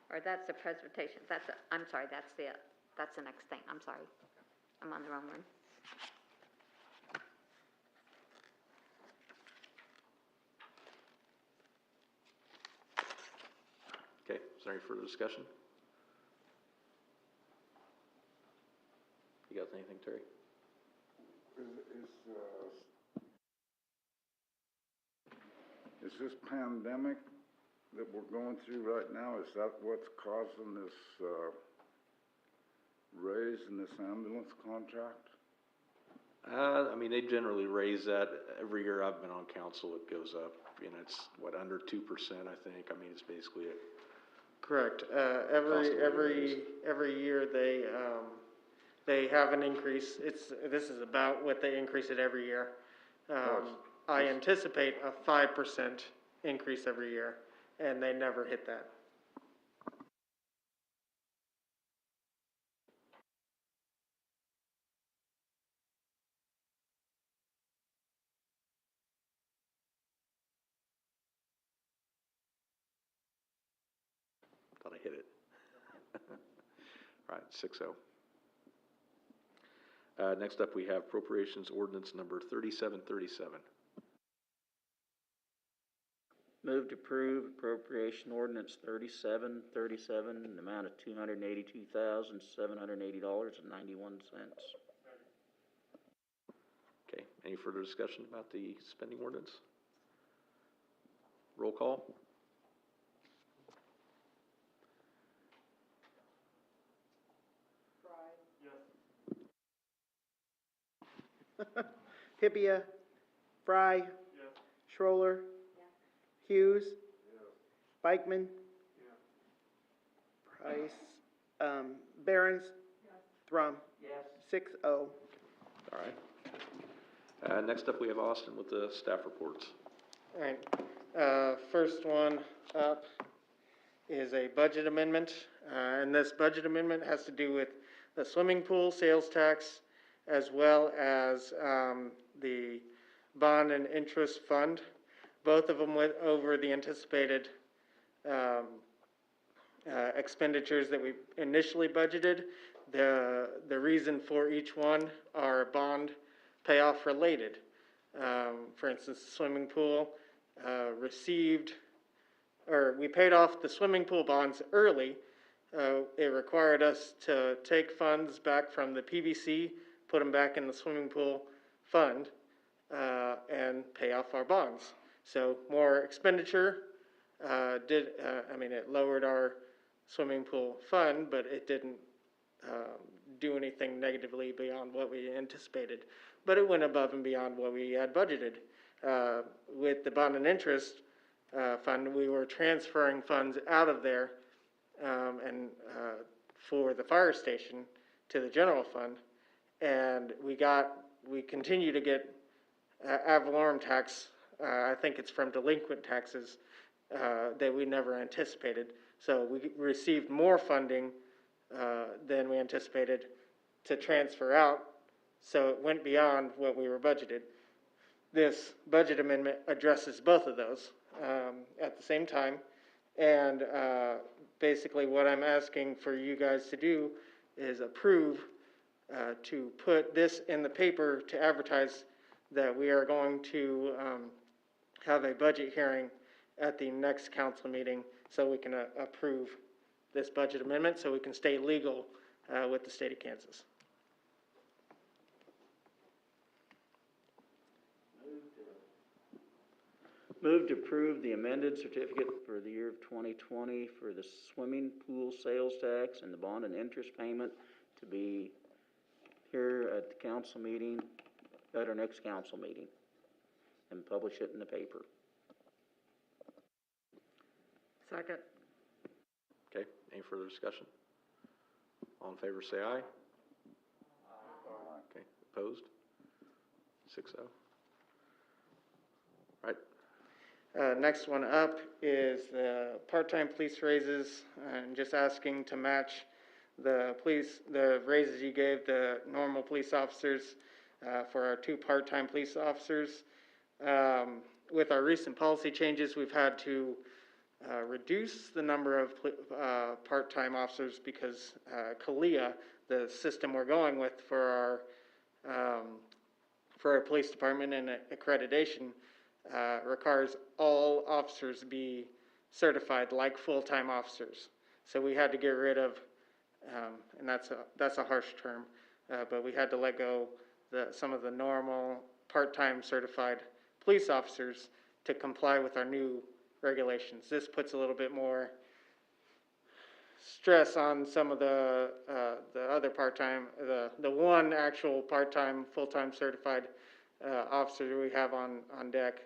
Or that's the presentation, I'm sorry, that's the next thing, I'm sorry. I'm on the wrong one. Okay, is there any further discussion? You got anything, Terry? Is this pandemic that we're going through right now, is that what's causing this, raise in this ambulance contract? I mean, they generally raise that every year I've been on council, it goes up, you know, it's under 2%, I think. I mean, it's basically Correct. Cost of living Every year they have an increase. This is about what they increase it every year. I anticipate a 5% increase every year, and they never hit that. thought I hit it. All right, 6-0. Next up, we have appropriations ordinance number 3737. Move to approve appropriation ordinance 3737, an amount of $282,780.91. Okay, any further discussion about the spending ordinance? Roll call? Hippia, Fry. Schroller. Hughes. Bikeman. Price, Barron's. Thrum. Yes. 6-0. All right. Next up, we have Austin with the staff reports. All right, first one up is a budget amendment, and this budget amendment has to do with the swimming pool sales tax, as well as the bond and interest fund. Both of them went over the anticipated expenditures that we initially budgeted. The reason for each one are bond payoff related. For instance, the swimming pool we paid off the swimming pool bonds early. It required us to take funds back from the PVC, put them back in the swimming pool fund, and pay off our bonds. So more expenditure, it lowered our swimming pool fund, but it didn't do anything negatively beyond what we anticipated. But it went above and beyond what we had budgeted. With the bond and interest fund, we were transferring funds out of there and for the fire station to the general fund, and we continue to get ad valorem tax. I think it's from delinquent taxes that we never anticipated. So we received more funding than we anticipated to transfer out, so it went beyond what we were budgeted. This budget amendment addresses both of those at the same time, and basically what I'm asking for you guys to do is approve to put this in the paper to advertise that we are going to, have a budget hearing at the next council meeting so we can approve this budget amendment, so we can stay legal with the state of Kansas. Move to approve the amended certificate for the year of 2020 for the swimming pool sales tax and the bond and interest payment to be here at the council meeting, at our next council meeting, and publish it in the paper. Second. Okay, any further discussion? All in favor, say aye. Okay, opposed? 6-0. Right, Next one up is the part-time police raises, and just asking to match the raises you gave the normal police officers for our 2 part-time police officers. With our recent policy changes, we've had to reduce the number of part-time officers because CALEA, the system we're going with for our police department and accreditation, requires all officers be certified like full-time officers. So we had to get rid of, and that's a harsh term, but we had to let go some of the normal part-time certified police officers to comply with our new regulations. This puts a little bit more stress on some of the other part-time, the one actual part-time, full-time certified officer we have on deck.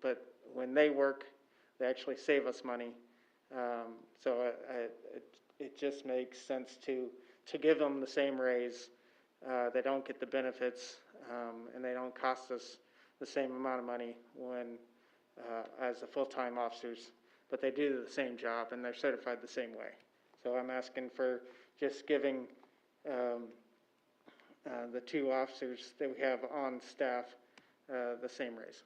But when they work, they actually save us money. So it just makes sense to give them the same raise. They don't get the benefits, and they don't cost us the same amount of money as the full-time officers, but they do the same job and they're certified the same way. So I'm asking for just giving the 2 officers that we have on staff the same raise.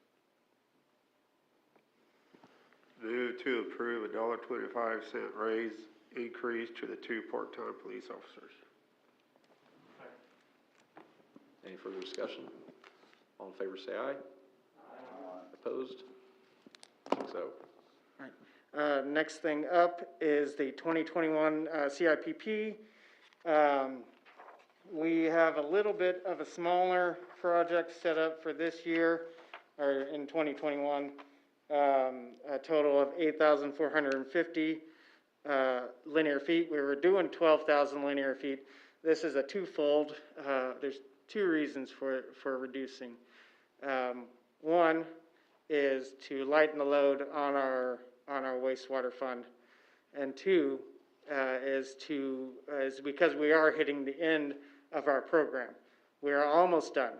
Move to approve $1.25 raise increase to the 2 part-time police officers. any further discussion? All in favor, say aye. Opposed? 6-0. Next thing up is the 2021 CIPP. We have a little bit of a smaller project set up for this year, or in 2021. A total of 8,450 linear feet. We were doing 12,000 linear feet. This is a twofold. There's 2 reasons for reducing. One is to lighten the load on our wastewater fund, and 2 is because we are hitting the end of our program. We are almost done.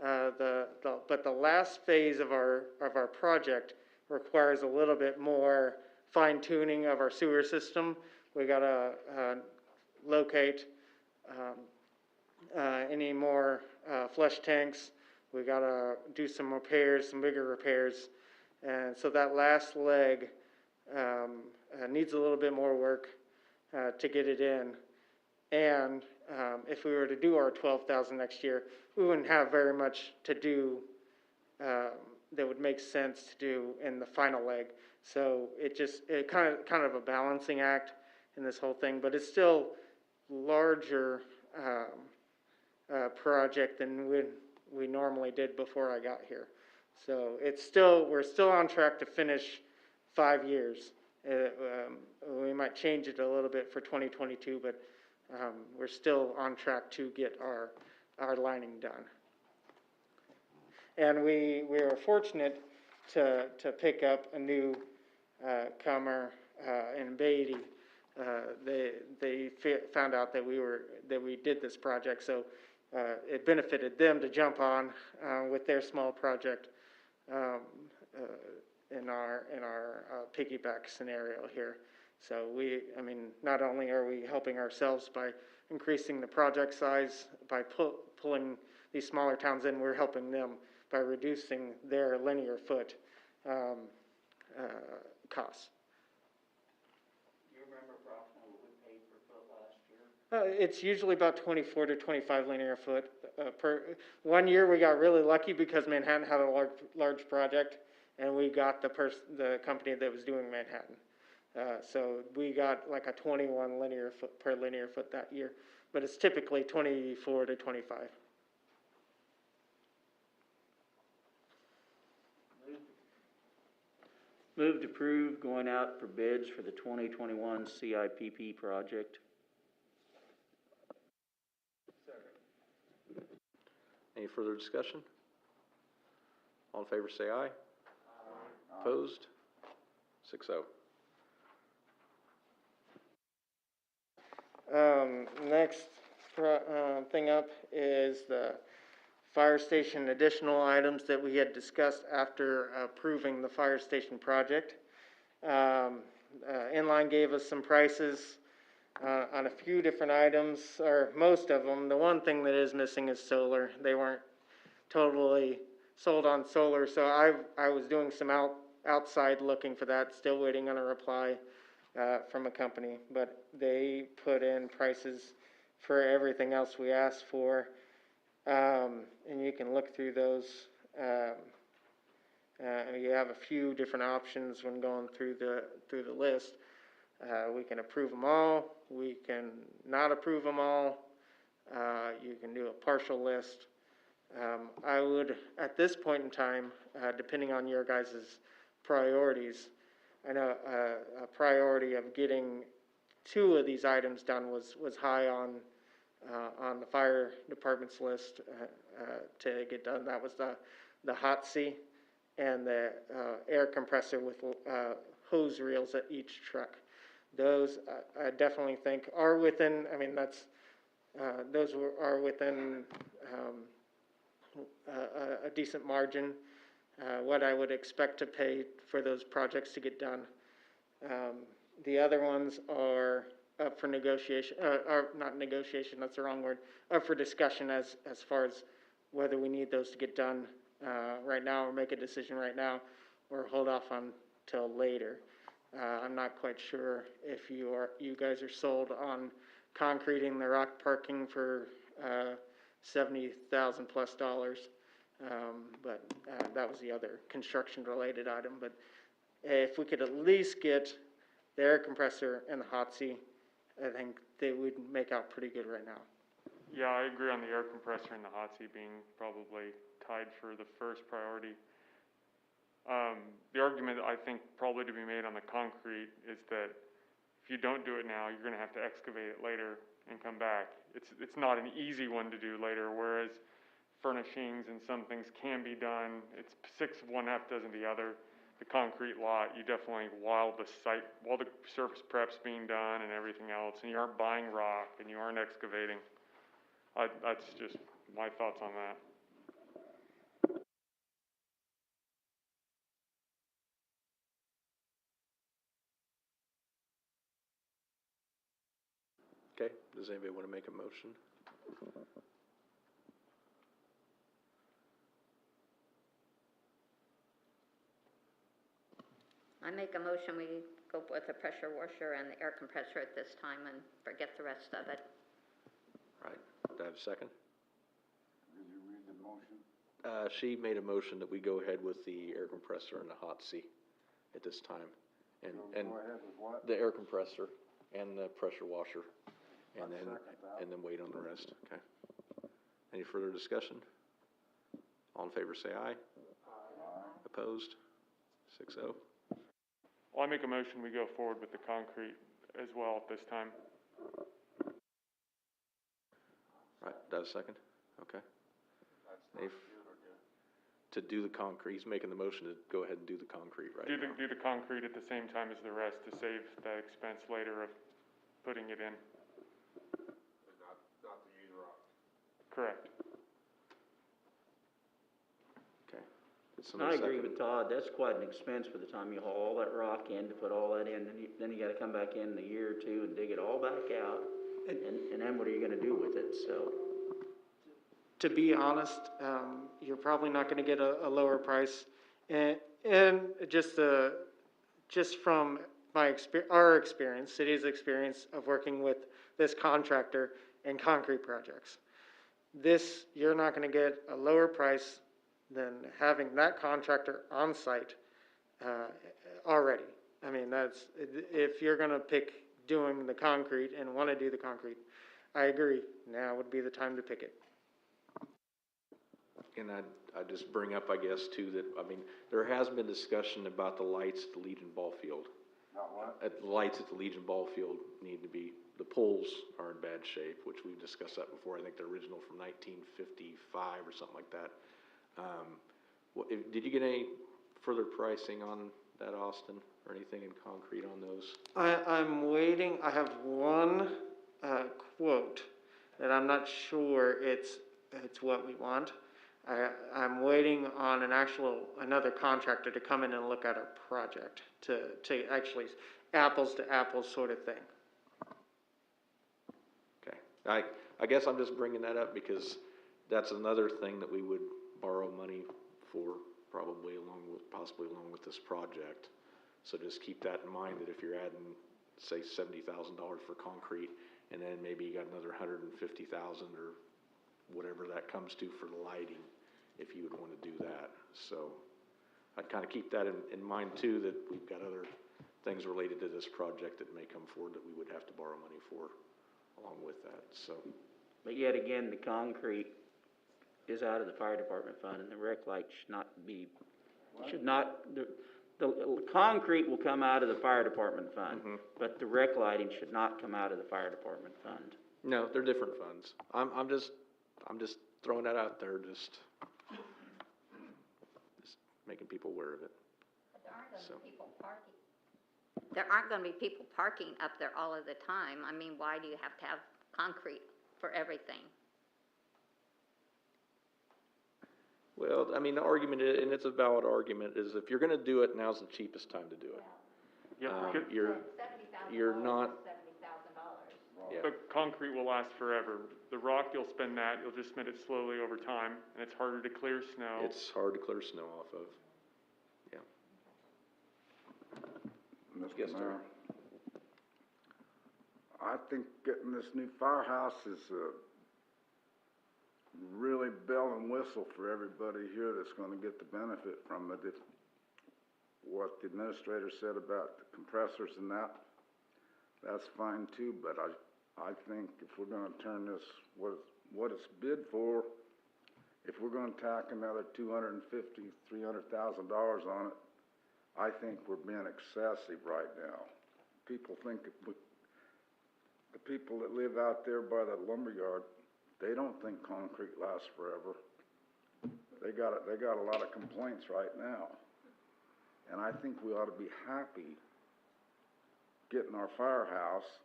But the last phase of our project requires a little bit more fine tuning of our sewer system. We gotta locate any more flush tanks. We gotta do some repairs, some bigger repairs, and so that last leg needs a little bit more work to get it in. And if we were to do our 12,000 next year, we wouldn't have very much to do that would make sense to do in the final leg. So it kind of a balancing act in this whole thing, but it's still larger project than we normally did before I got here. So we're still on track to finish 5 years. We might change it a little bit for 2022, but we're still on track to get our lining done. And we are fortunate to pick up a new comer in Beatty. They found out that we did this project, so it benefited them to jump on with their small project in our piggyback scenario here. So not only are we helping ourselves by increasing the project size, by pulling these smaller towns in, we're helping them by reducing their linear foot costs. Do you remember approximately what we paid per foot last year? It's usually about 24 to 25 linear foot, per, one year we got really lucky because Manhattan had a large project, and we got the company that was doing Manhattan. So we got like a 21 linear foot per linear foot that year, but it's typically 24 to 25. Move to approve going out for bids for the 2021 CIPP project. Any further discussion? All in favor say aye. Opposed? 6-0. Next thing up is the fire station additional items that we had discussed after approving the fire station project. Inline gave us some prices on a few different items, or most of them. The one thing that is missing is solar. They weren't totally sold on solar, so I was doing some outside looking for that, still waiting on a reply from a company, but they put in prices for everything else we asked for, and you can look through those. You have a few different options when going through the list. We can approve them all, we can not approve them all, you can do a partial list. I would, at this point in time, depending on your guys' priorities, I know a priority of getting 2 of these items done was high on the fire department's list to get done. That was the hot seat and the air compressor with hose reels at each truck. Those I definitely think are within. I mean, those are within a decent margin. What I would expect to pay for those projects to get done. The other ones are up for negotiation, or not negotiation, that's the wrong word, up for discussion as far as whether we need those to get done right now, or make a decision right now, or hold off until later. I'm not quite sure if you guys are sold on concreting the rock parking for $70,000 plus. But that was the other construction-related item. But if we could at least get the air compressor and the hot seat, I think they would make out pretty good right now. Yeah, I agree on the air compressor and the hot seat being probably tied for the first priority. The argument I think probably to be made on the concrete is that if you don't do it now, you're going to have to excavate it later and come back. It's not an easy one to do later, whereas furnishings and some things can be done. It's 6 of one, half dozen the other. The concrete lot, you definitely, while the surface prep's being done and everything else, and you aren't buying rock and you aren't excavating. That's just my thoughts on that. Okay, does anybody want to make a motion? I make a motion, we go with the pressure washer and the air compressor at this time and forget the rest of it. Right, do I have a second? Did you read the motion? She made a motion that we go ahead with the air compressor and the hot seat at this time. And Go ahead with what? the air compressor and the pressure washer. And I'd then, second that. and then wait on the rest, okay? Any further discussion? All in favor say aye. Aye. Opposed? 6-0. Well, I make a motion, we go forward with the concrete as well at this time. Right, does a second? Okay. To do the concrete, he's making the motion to go ahead and do the concrete right now. Do the concrete at the same time as the rest to save that expense later of putting it in. Not to use rock. Correct. Okay. Did I somebody agree second? with Todd, that's quite an expense by the time you haul all that rock in to put all that in, then you gotta come back in a year or two and dig it all back out, and then what are you gonna do with it, so. To be honest, you're probably not gonna get a lower price, and just from our experience, city's experience of working with this contractor in concrete projects. This, you're not gonna get a lower price than having that contractor on site, already. I mean, if you're gonna pick doing the concrete and wanna do the concrete, I agree, now would be the time to pick it. And I just bring up, I guess, too, that, I mean, there has been discussion about the lights at the Legion Ball Field. Not what? The lights at the Legion Ball Field need to be, the poles are in bad shape, which we've discussed that before. I think they're original from 1955 or something like that. Did you get any further pricing on that, Austin, or anything in concrete on those? I'm waiting, I have one, quote that I'm not sure it's what we want. I'm waiting on another contractor to come in and look at our project to actually apples to apples sort of thing. Okay, I guess I'm just bringing that up because that's another thing that we would borrow money for, possibly along with this project. So just keep that in mind, that if you're adding, say, $70,000 for concrete, and then maybe you got another $150,000 or whatever that comes to for the lighting, if you would want to do that. So I'd kind of keep that in mind too, that we've got other things related to this project that may come forward that we would have to borrow money for along with that, so. But yet again, the concrete is out of the fire department fund, and the rec light the concrete will come out of the fire department fund, but the rec lighting should not come out of the fire department fund. No, they're different funds. I'm just throwing that out there, just making people aware of it. But there aren't gonna be people parking. There aren't gonna be people parking up there all of the time. I mean, why do you have to have concrete for everything? Well, I mean, the argument, and it's a valid argument, is if you're gonna do it, now's the cheapest time to do it. Yep, You're not, yeah. the concrete will last forever. The rock, you'll spend that, you'll just spend it slowly over time, and it's harder to clear snow. It's hard to clear snow off of, yeah. Yes, Mr. sir. Mayor, I think getting this new firehouse is really bell and whistle for everybody here that's gonna get the benefit from it. If what the administrator said about the compressors and that's fine too, but I think if we're gonna turn this, what it's bid for, if we're gonna tack another $250,000, $300,000 on it, I think we're being excessive right now. People think, the people that live out there by the lumberyard, they don't think concrete lasts forever. They got a lot of complaints right now. And I think we ought to be happy getting our firehouse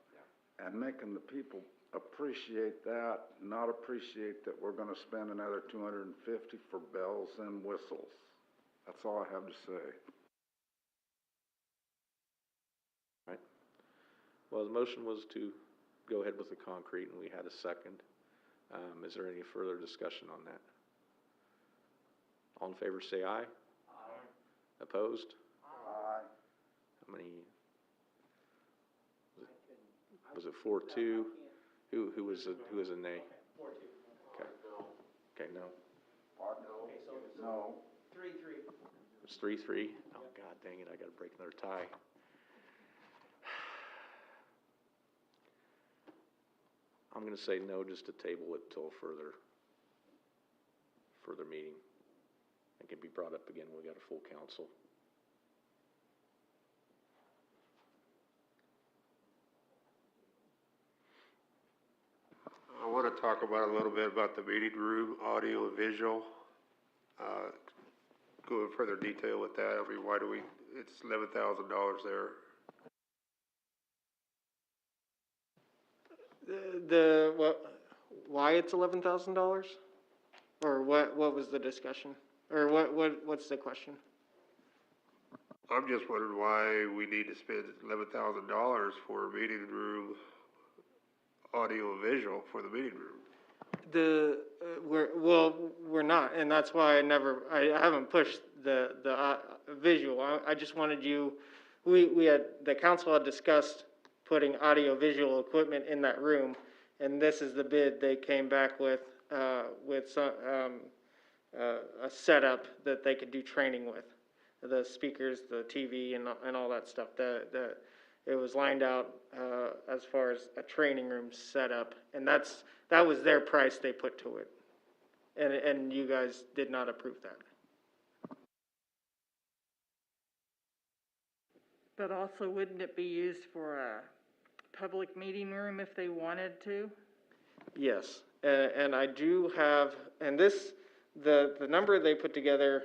and making the people appreciate that, not appreciate that we're gonna spend another $250 for bells and whistles. That's all I have to say. Right. Well, the motion was to go ahead with the concrete, and we had a second. Is there any further discussion on that? All in favor say aye. Aye. Opposed? Aye. How many? Was it 4-2? Who was a nay? 4-2. Okay. Okay, no. No. 3-3. It's 3-3. Oh, God dang it, I gotta break another tie. I'm gonna say no, just to table it till further meeting. It can be brought up again when we got a full council. I want to talk about a little bit about the meeting room, audio and visual. Go in further detail with that. I mean, it's $11,000 there. Why it's $11,000? Or what was the discussion? Or what's the question? I'm just wondering why we need to spend $11,000 for a meeting room, audio and visual for the meeting room. We're not, and that's why I haven't pushed the visual. I just wanted you the council had discussed putting audio-visual equipment in that room, and this is the bid they came back with some, a setup that they could do training with. The speakers, the TV, and all that stuff. It was lined out, as far as a training room setup, and that was their price they put to it. And you guys did not approve that. But also, wouldn't it be used for a public meeting room if they wanted to? Yes, and I do have, and the number they put together,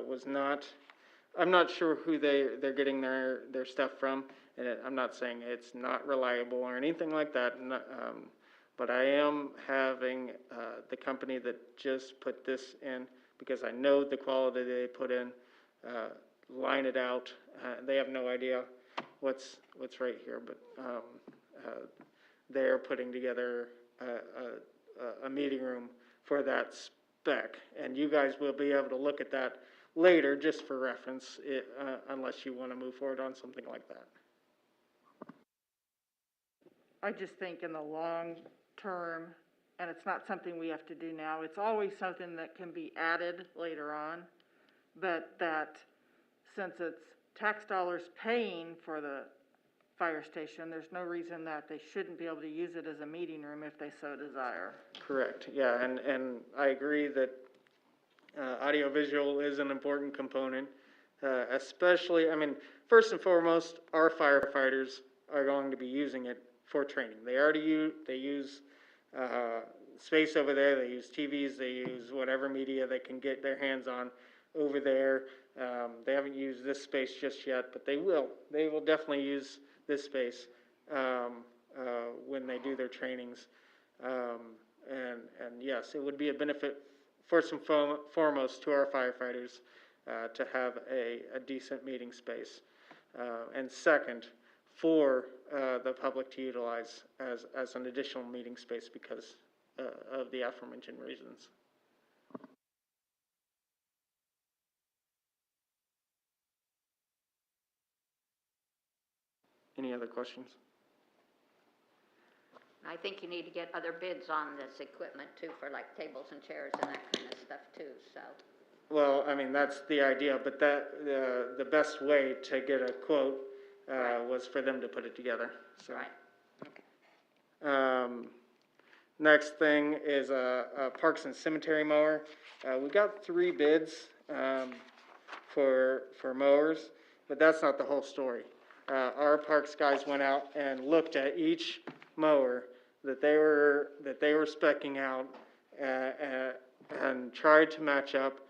was not, I'm not sure who they're getting their stuff from, and I'm not saying it's not reliable or anything like that, but I am having, the company that just put this in, because I know the quality they put in, line it out. They have no idea what's right here, but they're putting together a meeting room for that spec, and you guys will be able to look at that later, just for reference, unless you want to move forward on something like that. I just think in the long term, and it's not something we have to do now, it's always something that can be added later on, but that since it's tax dollars paying for the fire station, there's no reason that they shouldn't be able to use it as a meeting room if they so desire. Correct, yeah, and I agree that audiovisual is an important component, especially, I mean, first and foremost, our firefighters are going to be using it for training. They already use space over there, they use TVs, they use whatever media they can get their hands on over there. They haven't used this space just yet, but they will. They will definitely use this space when they do their trainings. And yes, it would be a benefit first and foremost to our firefighters to have a decent meeting space. And second, for the public to utilize as an additional meeting space because of the aforementioned reasons. Any other questions? I think you need to get other bids on this equipment too, for like tables and chairs and that kind of stuff too, so. Well, I mean, that's the idea, but the best way to get a quote was for them to put it together, so. Right, okay. Next thing is a Parks and Cemetery mower. We got 3 bids for mowers, but that's not the whole story. Our parks guys went out and looked at each mower that they were speccing out and tried to match up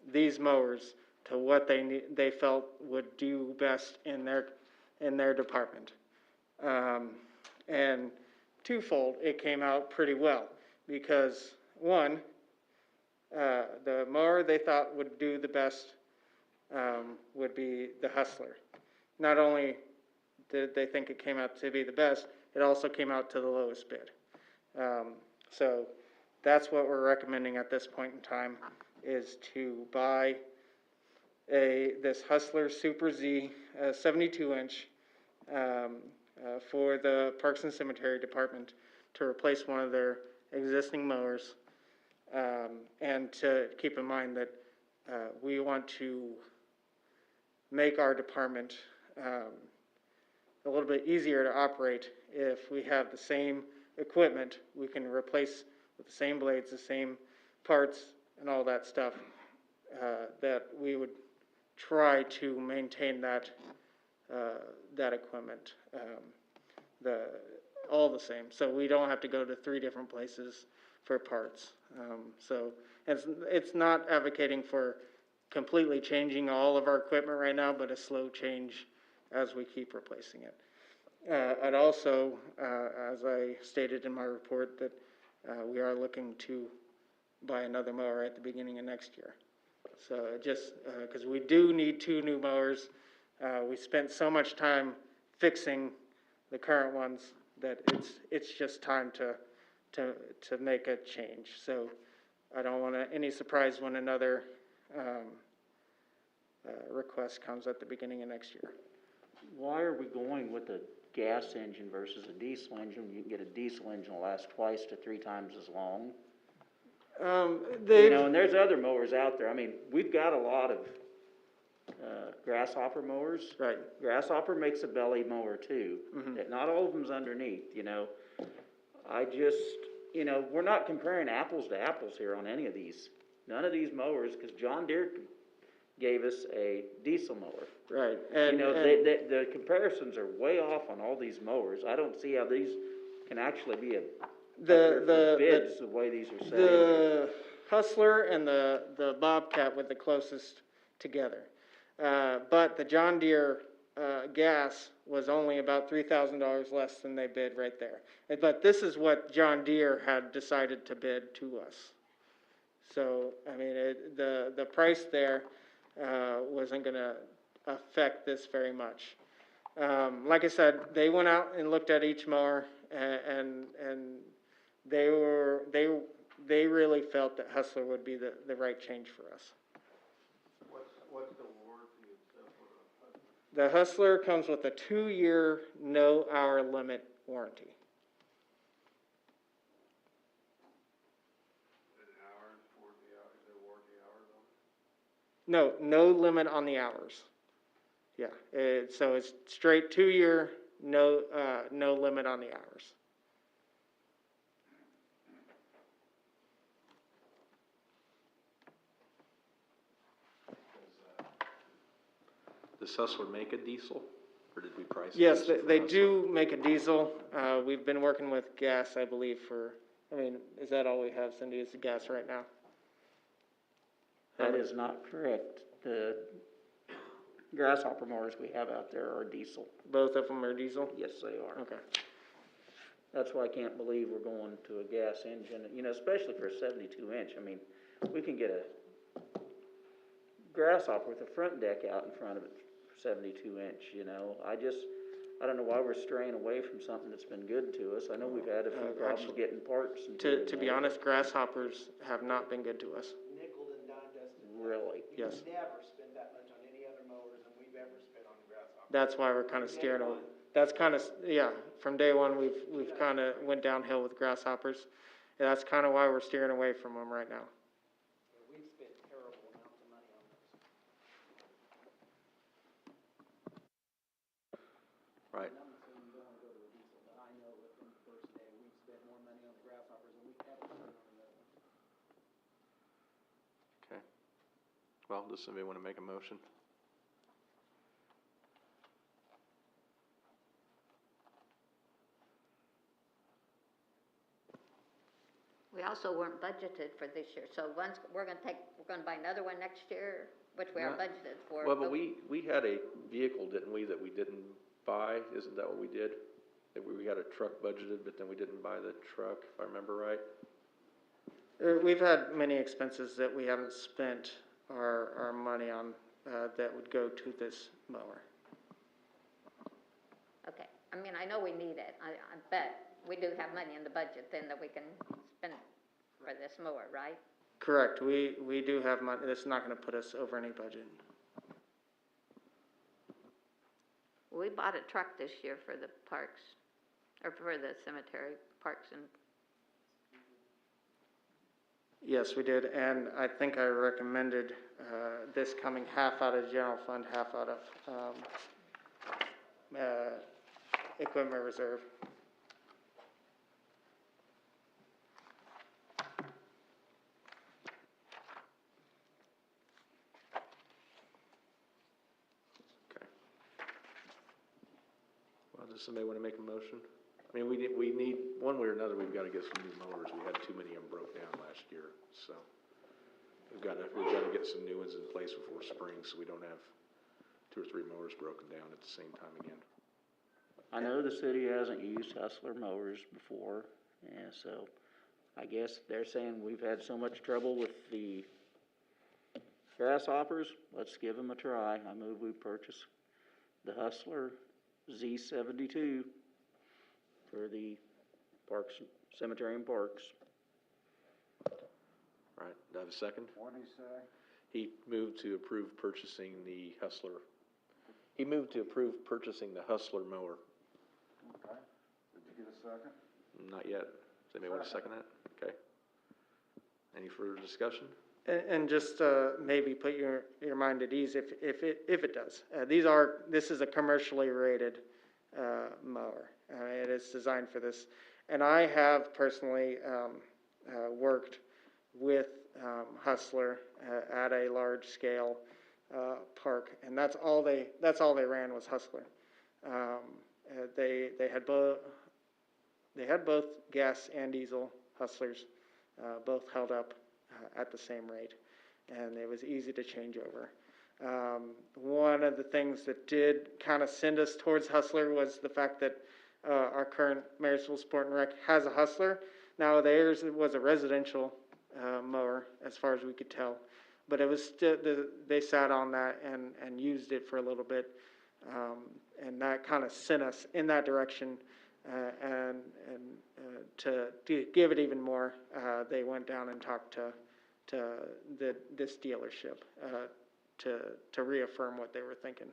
these mowers to what they felt would do best in their department. And twofold, it came out pretty well because one, the mower they thought would do the best would be the Hustler. Not only did they think it came out to be the best, it also came out to the lowest bid. So that's what we're recommending at this point in time, is to buy this Hustler Super Z 72-inch for the Parks and Cemetery Department to replace one of their existing mowers, and to keep in mind that we want to make our department a little bit easier to operate. If we have the same equipment, we can replace with the same blades, the same parts, and all that stuff, that we would try to maintain that equipment all the same, so we don't have to go to 3 different places for parts. So it's not advocating for completely changing all of our equipment right now, but a slow change as we keep replacing it. I'd also, as I stated in my report, that we are looking to buy another mower at the beginning of next year. So just because we do need 2 new mowers, we spent so much time fixing the current ones that it's just time to make a change. So I don't want any surprise when another request comes at the beginning of next year. Why are we going with a gas engine versus a diesel engine? You can get a diesel engine that lasts twice to 3 times as long. You know, and there's other mowers out there. I mean, we've got a lot of, grasshopper mowers. Right. Grasshopper makes a belly mower too. That not all of them's underneath, you know. I just, you know, we're not comparing apples to apples here on any of these. None of these mowers, because John Deere gave us a diesel mower. Right, You know, the comparisons are way off on all these mowers. I don't see how these can actually be bids, the way these are set in here. the Hustler and the Bobcat were the closest together. But the John Deere, gas was only about $3,000 less than they bid right there. But this is what John Deere had decided to bid to us. So, I mean, the price there, wasn't gonna affect this very much. Like I said, they went out and looked at each mower and they really felt that Hustler would be the right change for us. What's the warranty and stuff on a The Hustler comes with a 2-year, no hour limit warranty. hours, 40 hours, is there warranty hours on it? No limit on the hours. Yeah, so it's straight 2-year, no limit on the hours. Does Hustler make a diesel, or did we price? Yes, diesel for they Hustler? do make a diesel. We've been working with gas, I believe, is that all we have, Cindy, is the gas right now? That is not correct. The grasshopper mowers we have out there are diesel. Both of them are diesel? Yes, they are. Okay. That's why I can't believe we're going to a gas engine, you know, especially for a 72-inch. I mean, we can get a grasshopper with a front deck out in front of it for 72-inch, you know. I don't know why we're straying away from something that's been good to us. I know we've had a few problems getting parts. And To be honest, grasshoppers have not been good to us. Nickel and dime dusted. Really? Yes. We never spent that much on any other mowers than we've ever spent on grasshopper. That's why we're kind of steering away. That's kind of, yeah, from day one, we've kind of went downhill with grasshoppers. And that's kind of why we're steering away from them right now. We've spent terrible amounts of money on those. Right. I'm assuming you don't want to go to a diesel, but I know that from the first day, we've spent more money on the grasshoppers than we've ever spent on the other ones. Okay. Well, does somebody want to make a motion? We also weren't budgeted for this year, so we're gonna buy another one next year, which we are Not- budgeted for. Well, but we had a vehicle, didn't we, that we didn't buy? Isn't that what we did? That we had a truck budgeted, but then we didn't buy the truck, if I remember right? We've had many expenses that we haven't spent our money on, that would go to this mower. Okay, I mean, I know we need it, I bet we do have money in the budget then that we can spend for this mower, right? Correct, we do have money, this is not gonna put us over any budget. We bought a truck this year for the parks, or for the cemetery, parks and, Yes, we did, and I think I recommended, this coming half out of general fund, half out of, equipment reserve. Okay. Well, does somebody want to make a motion? I mean, we need, one way or another, we've got to get some new mowers. We had too many of them broke down last year, so we've got to get some new ones in place before spring, so we don't have 2 or 3 mowers broken down at the same time again. I know the city hasn't used Hustler mowers before, and so I guess they're saying we've had so much trouble with the grasshoppers, let's give them a try. I move we purchase the Hustler Z72 for the parks, cemetery and parks. All right, do I have a second? What'd he say? He moved to approve purchasing the Hustler. He moved to approve purchasing the Hustler mower. Okay, did you get a second? Not yet. Does anybody want to second that? Okay. Any further discussion? And just, maybe put your mind at ease if it does. This is a commercially rated, mower. It is designed for this. And I have personally, worked with, Hustler, at a large scale, park, and that's all they ran was Hustler. They had both gas and diesel Hustlers, both held up at the same rate, and it was easy to change over. One of the things that did kind of send us towards Hustler was the fact that our current Marysville Sport and Rec has a Hustler. Now theirs was a residential mower, as far as we could tell, but it was still, they sat on that and used it for a little bit, and that kind of sent us in that direction. And to give it even more, they went down and talked to this dealership to reaffirm what they were thinking.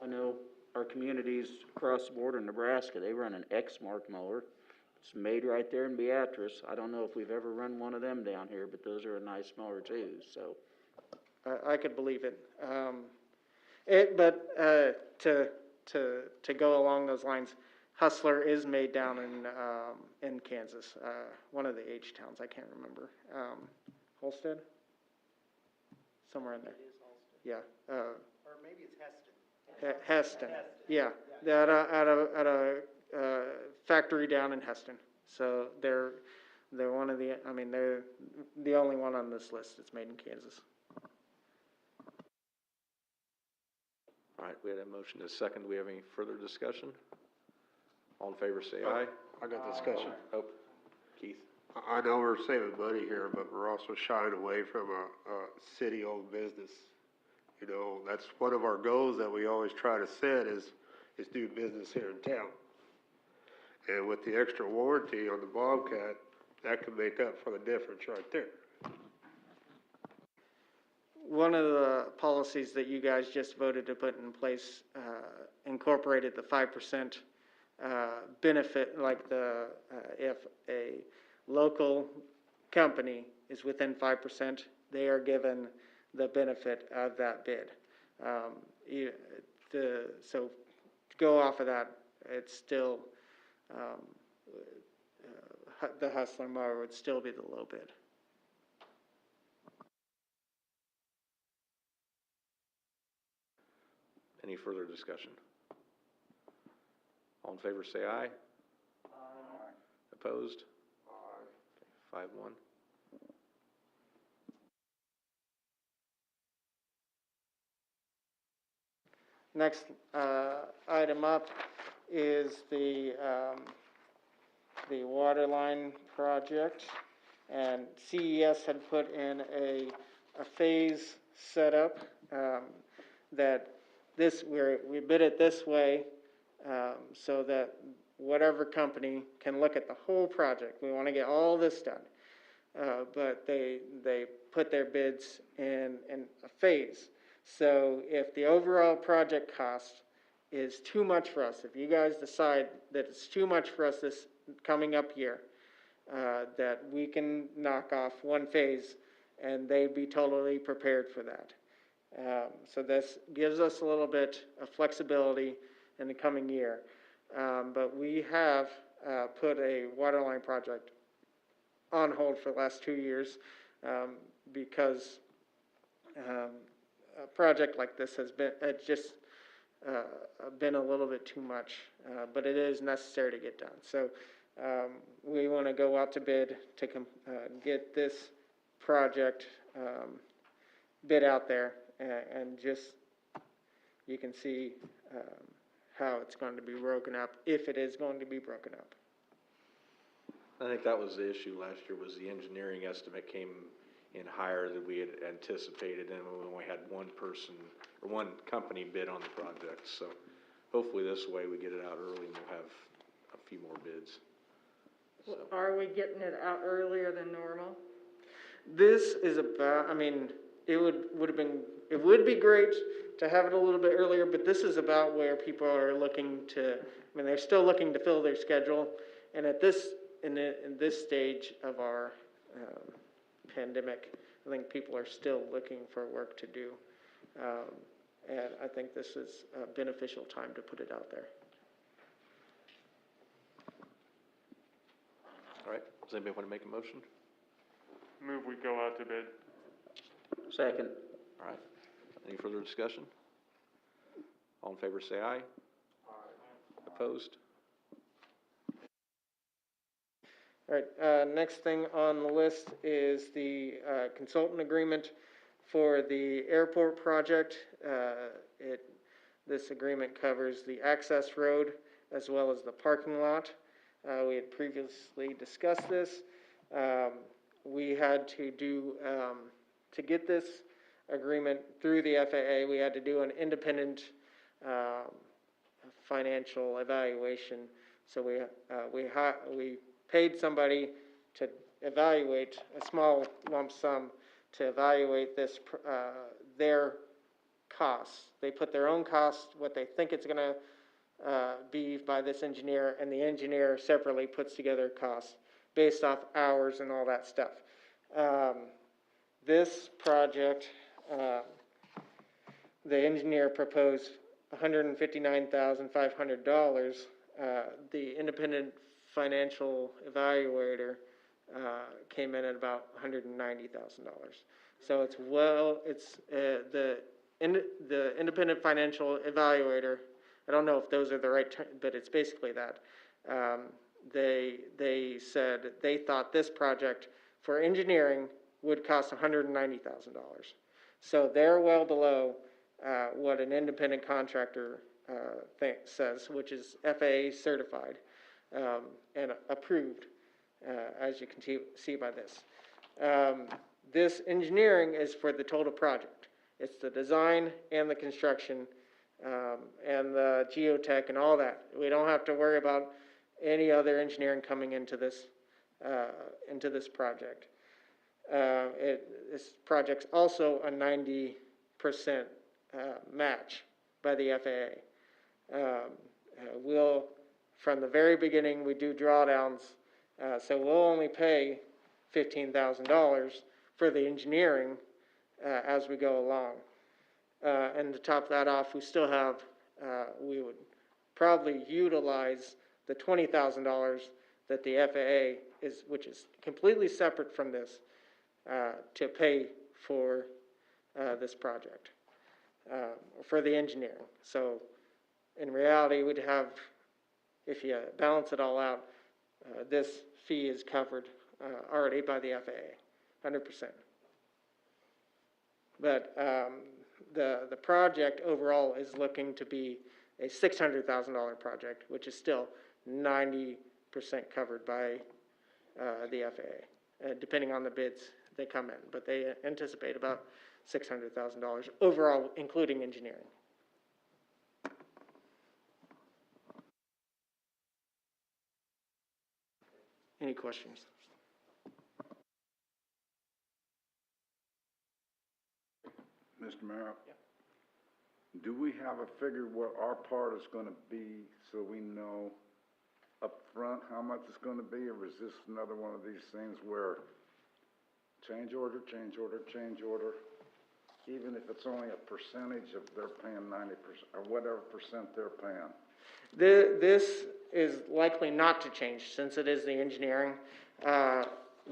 I know our communities across the border in Nebraska, they run an X-Mark mower. It's made right there in Beatrice. I don't know if we've ever run one of them down here, but those are a nice mower too, so. I could believe it. To go along those lines, Hustler is made down in Kansas, one of the H towns, I can't remember. Holstead? Somewhere in there. It is Halsted. Yeah. Or maybe it's Heston. Heston, yeah. At a factory down in Heston. So they're one of the, they're the only one on this list that's made in Kansas. All right, we had a motion to second. Do we have any further discussion? All in favor, say aye. I got discussion. Oh, Keith. I know we're saving money here, but we're also shying away from a city-owned business. You know, that's one of our goals that we always try to set is do business here in town. And with the extra warranty on the Bobcat, that could make up for the difference right there. One of the policies that you guys just voted to put in place incorporated the 5% benefit, like if a local company is within 5%, they are given the benefit of that bid. So to go off of that, it's still, the Hustler mower would still be the low bid. Any further discussion? All in favor, say aye. Aye. Opposed? Aye. 5-1. Next item up is the water line project, and CES had put in a phase setup that we bid it this way so that whatever company can look at the whole project. We want to get all this done, but they put their bids in a phase. So if the overall project cost is too much for us, if you guys decide that it's too much for us this coming up year, that we can knock off one phase and they'd be totally prepared for that. So this gives us a little bit of flexibility in the coming year. But we have put a water line project on hold for the last 2 years because a project like this has been been a little bit too much, but it is necessary to get done. So we want to go out to bid to get this project bid out there, and just you can see how it's going to be broken up, if it is going to be broken up. I think that was the issue last year, was the engineering estimate came in higher than we had anticipated, and we only had one person, or one company bid on the project. So hopefully this way we get it out early and we'll have a few more bids. So. Are we getting it out earlier than normal? This is about, it would be great to have it a little bit earlier, but this is about where people are looking to, I mean, they're still looking to fill their schedule, and at this, in this stage of our, pandemic, I think people are still looking for work to do. And I think this is a beneficial time to put it out there. All right, does anybody want to make a motion? Move we go out to bid. Second. All right, any further discussion? All in favor say aye. Opposed? All right, next thing on the list is the consultant agreement for the airport project. This agreement covers the access road as well as the parking lot. We had previously discussed this. We had to do, to get this agreement through the FAA, we had to do an independent financial evaluation. So we paid somebody to evaluate a small lump sum to evaluate this, their costs. They put their own costs, what they think it's going to be by this engineer, and the engineer separately puts together costs based off hours and all that stuff. This project, the engineer proposed $159,500. The independent financial evaluator came in at about $190,000. So it's the independent financial evaluator. I don't know if those are the right terms, but it's basically that. They said they thought this project for engineering would cost $190,000. So they're well below what an independent contractor says, which is FAA certified and approved, as you can see by this. This engineering is for the total project. It's the design and the construction and the geotech and all that. We don't have to worry about any other engineering coming into this project. This project's also a 90% match by the FAA. From the very beginning, we do drawdowns, so we'll only pay $15,000 for the engineering as we go along. And to top that off, we still have, we would probably utilize the $20,000 that the FAA is, which is completely separate from this, to pay for this project, for the engineering. So in reality, we'd have, if you balance it all out, this fee is covered already by the FAA, 100%. But the project overall is looking to be a $600,000 project, which is still 90% covered by the FAA, depending on the bids that come in. But they anticipate about $600,000 overall, including engineering. Any questions? Mr. Mayor? Do we have a figure what our part is gonna be so we know up front how much it's gonna be, or is this another one of these things where change order, even if it's only a percentage of they're paying 90% or whatever percent they're paying? This is likely not to change since it is the engineering.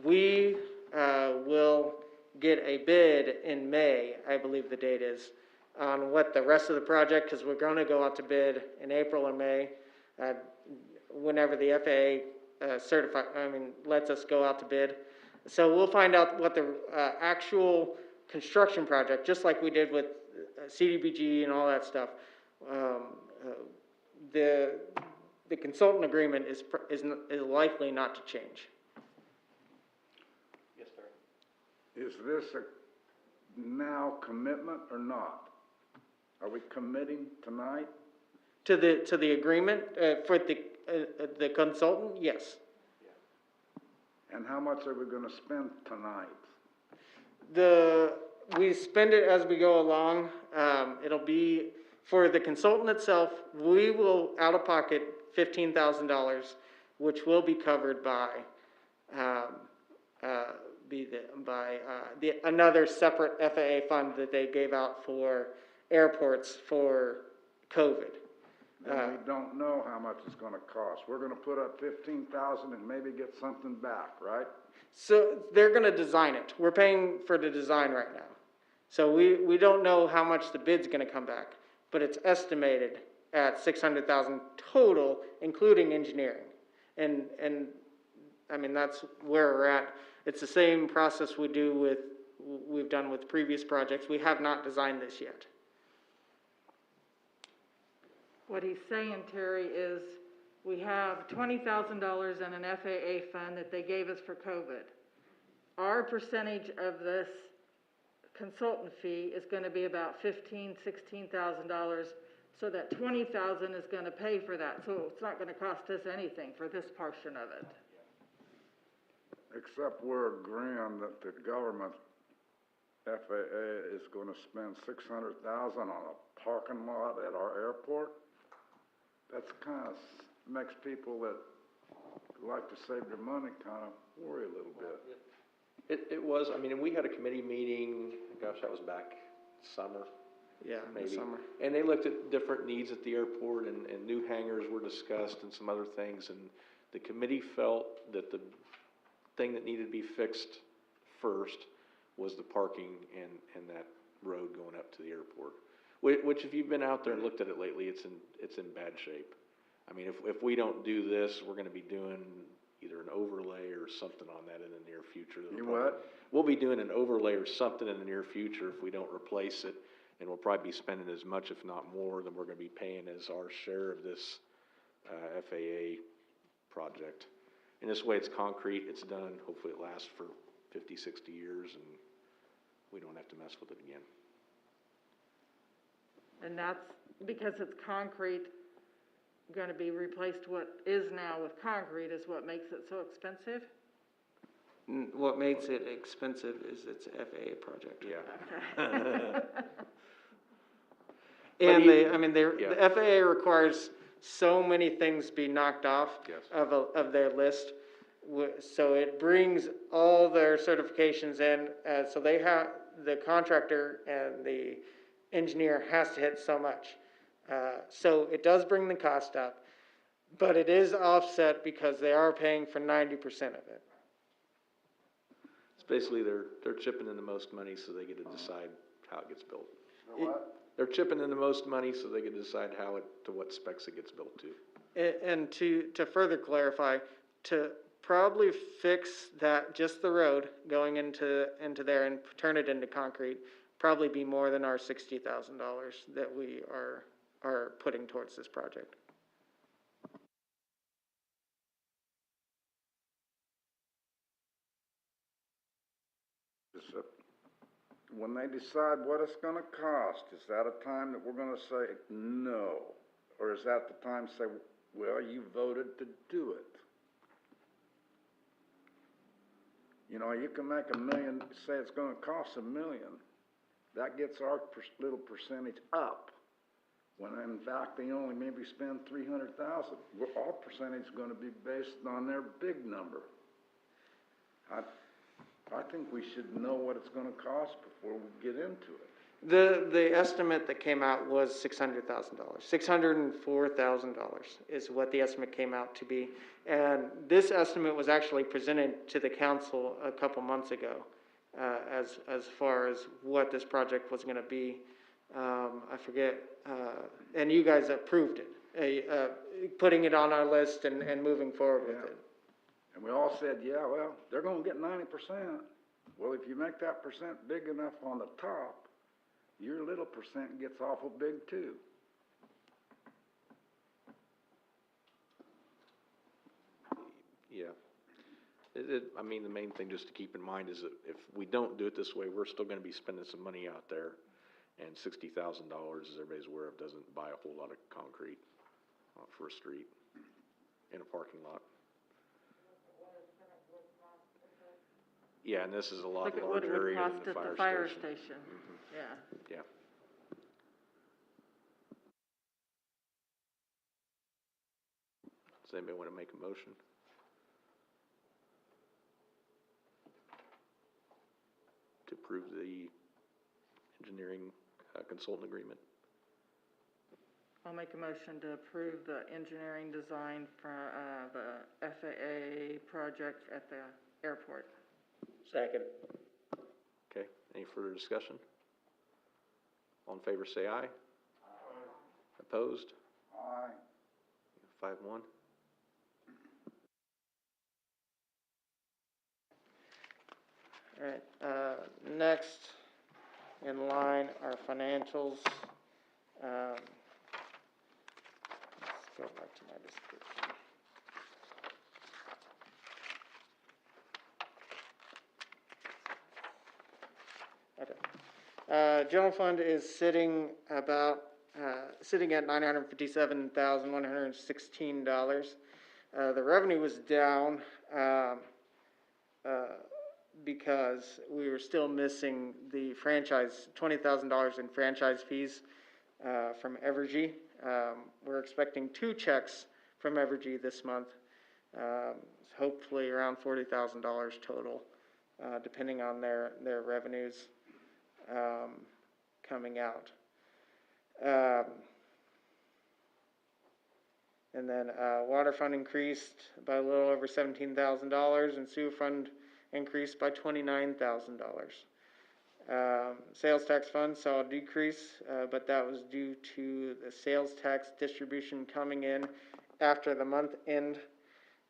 We will get a bid in May, I believe the date is, on what the rest of the project, because we're going to go out to bid in April or May, whenever the FAA lets us go out to bid. So we'll find out what the actual construction project, just like we did with CDBG and all that stuff. The consultant agreement is likely not to change. Yes, sir. Is this a now commitment or not? Are we committing tonight? To the agreement for the consultant, yes. And how much are we gonna spend tonight? The we spend it as we go along. It'll be, for the consultant itself, we will out of pocket $15,000, which will be covered by, another separate FAA fund that they gave out for airports for COVID. Then we don't know how much it's gonna cost. We're gonna put up 15,000 and maybe get something back, right? So they're gonna design it. We're paying for the design right now. So we don't know how much the bid's gonna come back, but it's estimated at 600,000 total, including engineering. And I mean, that's where we're at. It's the same process we've done with previous projects. We have not designed this yet. What he's saying, Terry, is we have $20,000 in an FAA fund that they gave us for COVID. Our percentage of this consultant fee is gonna be about $16,000, so that $20,000 is gonna pay for that. So it's not gonna cost us anything for this portion of it. Except we're agreeing that the government, FAA, is gonna spend 600,000 on a parking lot at our airport. That's kinda makes people that like to save their money kinda worry a little bit. It was, I mean, and we had a committee meeting, gosh, that was back summer, Yeah, in the maybe. summer. And they looked at different needs at the airport, and new hangars were discussed and some other things, and the committee felt that the thing that needed to be fixed first was the parking and that road going up to the airport. Which if you've been out there and looked at it lately, it's in bad shape. I mean, if we don't do this, we're gonna be doing either an overlay or something on that in the near future. You what? We'll be doing an overlay or something in the near future if we don't replace it, and we'll probably be spending as much, if not more, than we're gonna be paying as our share of this, FAA project. And this way it's concrete, it's done, hopefully it lasts for 50, 60 years, and we don't have to mess with it again. And that's because it's concrete, gonna be replaced what is now with concrete is what makes it so expensive? What makes it expensive is it's a FAA project. Yeah. And Yeah. the FAA requires so many things be knocked off Yes. of their list. So it brings all their certifications in, so they have, the contractor and the engineer has to hit so much. So it does bring the cost up, but it is offset because they are paying for 90% of it. It's basically they're chipping in the most money so they get to decide how it gets built. What? They're chipping in the most money so they can decide to what specs it gets built to. And to further clarify, to probably fix that, just the road going into there and turn it into concrete, probably be more than our $60,000 that we are putting towards this project. When they decide what it's gonna cost, is that a time that we're gonna say no? Or is that the time to say, well, you voted to do it? You know, you can make $1 million, say it's gonna cost $1 million. That gets our little percentage up. When in fact, they only maybe spend 300,000. Our percentage is gonna be based on their big number. I think we should know what it's gonna cost before we get into it. The estimate that came out was $600,000. $604,000 is what the estimate came out to be. And this estimate was actually presented to the council a couple months ago, as far as what this project was gonna be. I forget, and you guys approved it, putting it on our list and moving forward with it. And we all said, yeah, well, they're gonna get 90%. Well, if you make that percent big enough on the top, your little percent gets awful big too. Yeah. I mean, the main thing just to keep in mind is that if we don't do it this way, we're still gonna be spending some money out there. And $60,000, as everybody's aware of, doesn't buy a whole lot of concrete for a street in a parking lot. Yeah, and this is a lot Look at what it larger would area than cost the at the fire fire station. station, yeah. Yeah. Does anybody want to make a motion? To approve the engineering consultant agreement? I'll make a motion to approve the engineering design for, the FAA project at the airport. Second. Okay, any further discussion? All in favor say aye. Opposed? Aye. 5-1. All right, next in line are financials. Let's go back to my description. Okay. General fund is sitting at $957,116. The revenue was down, because we were still missing the franchise, $20,000 in franchise fees from Evergy. We're expecting 2 checks from Evergy this month, hopefully around $40,000 total, depending on their revenues coming out. And then water fund increased by a little over $17,000, and sewer fund increased by $29,000. Sales tax fund saw a decrease, but that was due to the sales tax distribution coming in after the month end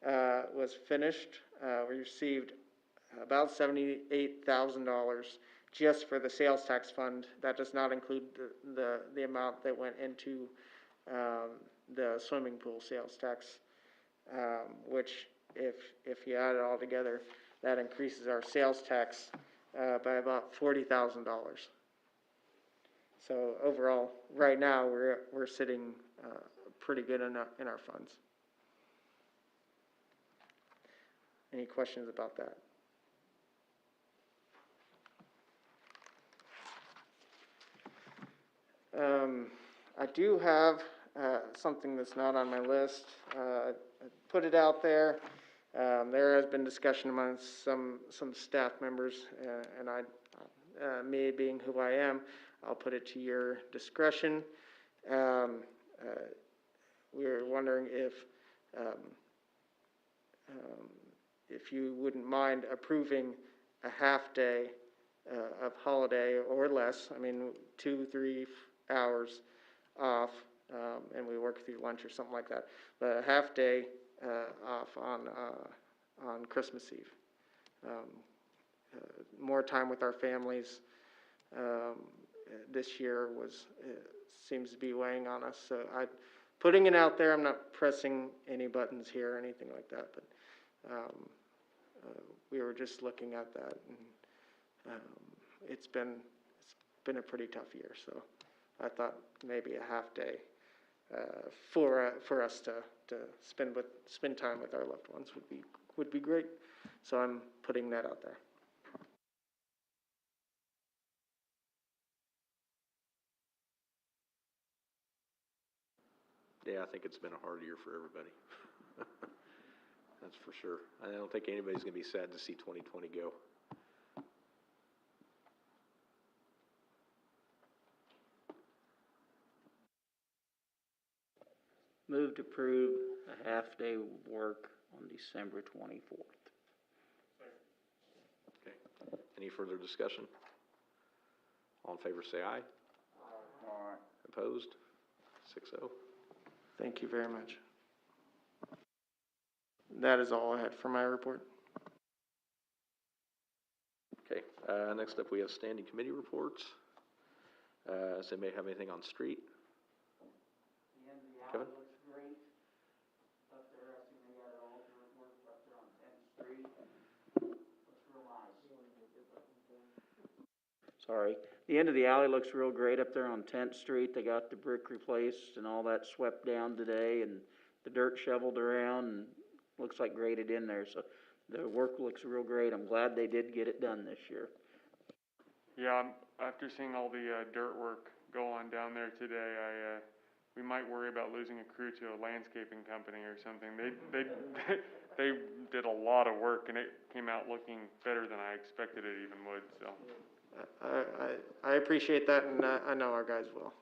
was finished. We received about $78,000 just for the sales tax fund. That does not include the amount that went into the swimming pool sales tax, which if you add it all together, that increases our sales tax by about $40,000. So overall, right now, we're sitting pretty good in our funds. Any questions about that? I do have something that's not on my list. I put it out there. There has been discussion amongst some staff members, and me being who I am, I'll put it to your discretion. We were wondering if you wouldn't mind approving a half day of holiday or less. I mean, 2-3 hours off, and we work through lunch or something like that. But a half day off on Christmas Eve. More time with our families. This year seems to be weighing on us. So putting it out there. I'm not pressing any buttons here or anything like that. But we were just looking at that, and it's been a pretty tough year. So I thought maybe a half day for us to spend time with our loved ones would be great. So I'm putting that out there. Yeah, I think it's been a hard year for everybody. That's for sure. I don't think anybody's going to be sad to see 2020 go. Move to approve a half-day work on December 24th. Okay. Any further discussion? All in favor say aye. Aye. Opposed? 6-0. Thank you very much. That is all I had for my report. Okay, next up we have standing committee reports. Does anybody have anything on street? The end of the Kevin? alley looks great up there. I seen they got it all worked up there on 10th Street. Looks real nice. Sorry. The end of the alley looks real great up there on 10th Street. They got the brick replaced and all that swept down today, and the dirt shoveled around, and looks like graded in there. So The work looks real great. I'm glad they did get it done this year. Yeah, after seeing all the, dirt work go on down there today, we might worry about losing a crew to a landscaping company or something. They did a lot of work and it came out looking better than I expected it even would, so. I appreciate that, and I know our guys will.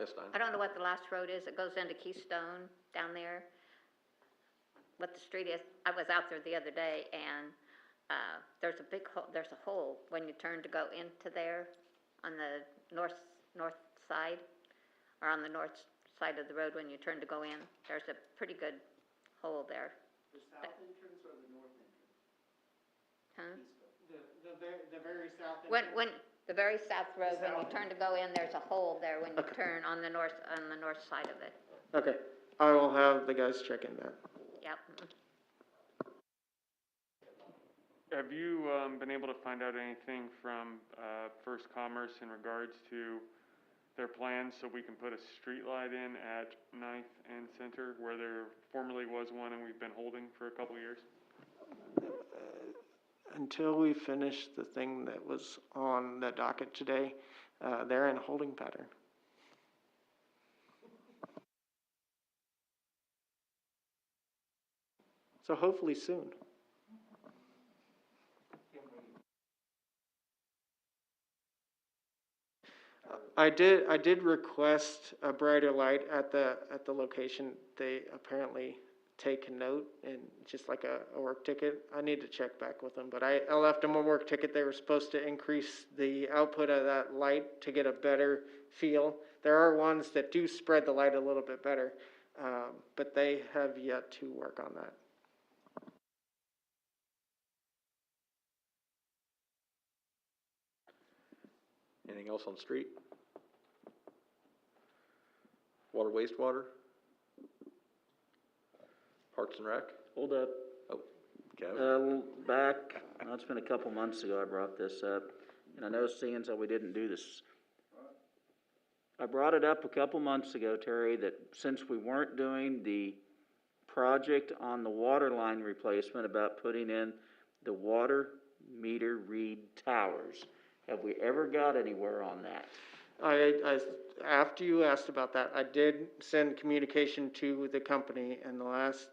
Ms. Stein? I don't know what the last road is, it goes into Keystone down there. What the street is, I was out there the other day and, there's a big hole, there's a hole when you turn to go into there on the north side, or on the north side of the road when you turn to go in. There's a pretty good hole there. The south entrance or the north entrance? Huh? The very south entrance? When, the very south road, when you turn to go in, there's a hole there when you turn on the north side of it. Okay, I will have the guys check in that. Yep. Have you, been able to find out anything from, First Commerce in regards to their plans so we can put a street light in at 9th and Center where there formerly was one and we've been holding for a couple of years? Until we finish the thing that was on the docket today, they're in a holding pattern. So hopefully soon. I did request a brighter light at the location. They apparently take a note and just like a work ticket. I need to check back with them, but I left them a work ticket. They were supposed to increase the output of that light to get a better feel. There are ones that do spread the light a little bit better, but they have yet to work on that. Anything else on street? Water, wastewater? Parks and Rec? Hold up. Oh, Kevin? Back, it's been a couple months ago I brought this up, and I know seeing as how we didn't do this. I brought it up a couple months ago, Terry, that since we weren't doing the project on the water line replacement about putting in the water meter read towers, have we ever got anywhere on that? I after you asked about that, I did send communication to the company, and the last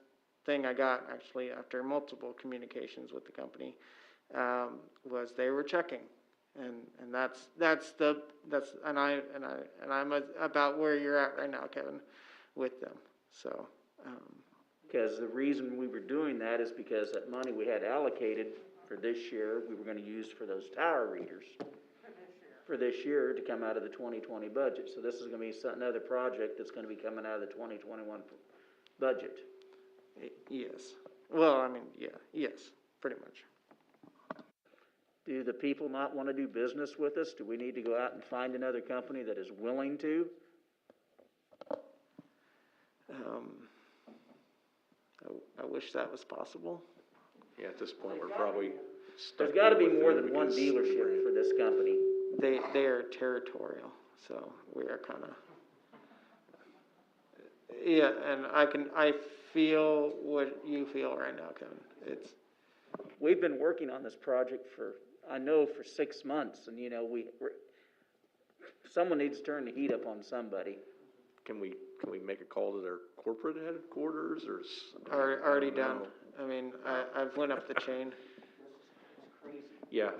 thing I got, actually, after multiple communications with the company, was they were checking, and I'm about where you're at right now, Kevin, with them. So. Because the reason we were doing that is because that money we had allocated for this year, we were going to use for those tower readers. For this year to come out of the 2020 budget. So this is going to be another project that's going to be coming out of the 2021 budget. Yes. Well, I mean, yeah, yes, pretty much. Do the people not want to do business with us? Do we need to go out and find another company that is willing to? I wish that was possible. Yeah, at this point, we're probably stuck. There's got to be with more them than one because dealership for this company. They are territorial, so we are kind of, yeah, and I feel what you feel right now, Kevin. We've been working on this project for 6 months, and someone needs to turn the heat up on somebody. Can we make a call to their corporate headquarters or? Already done. I mean, I've went up the chain. Yeah,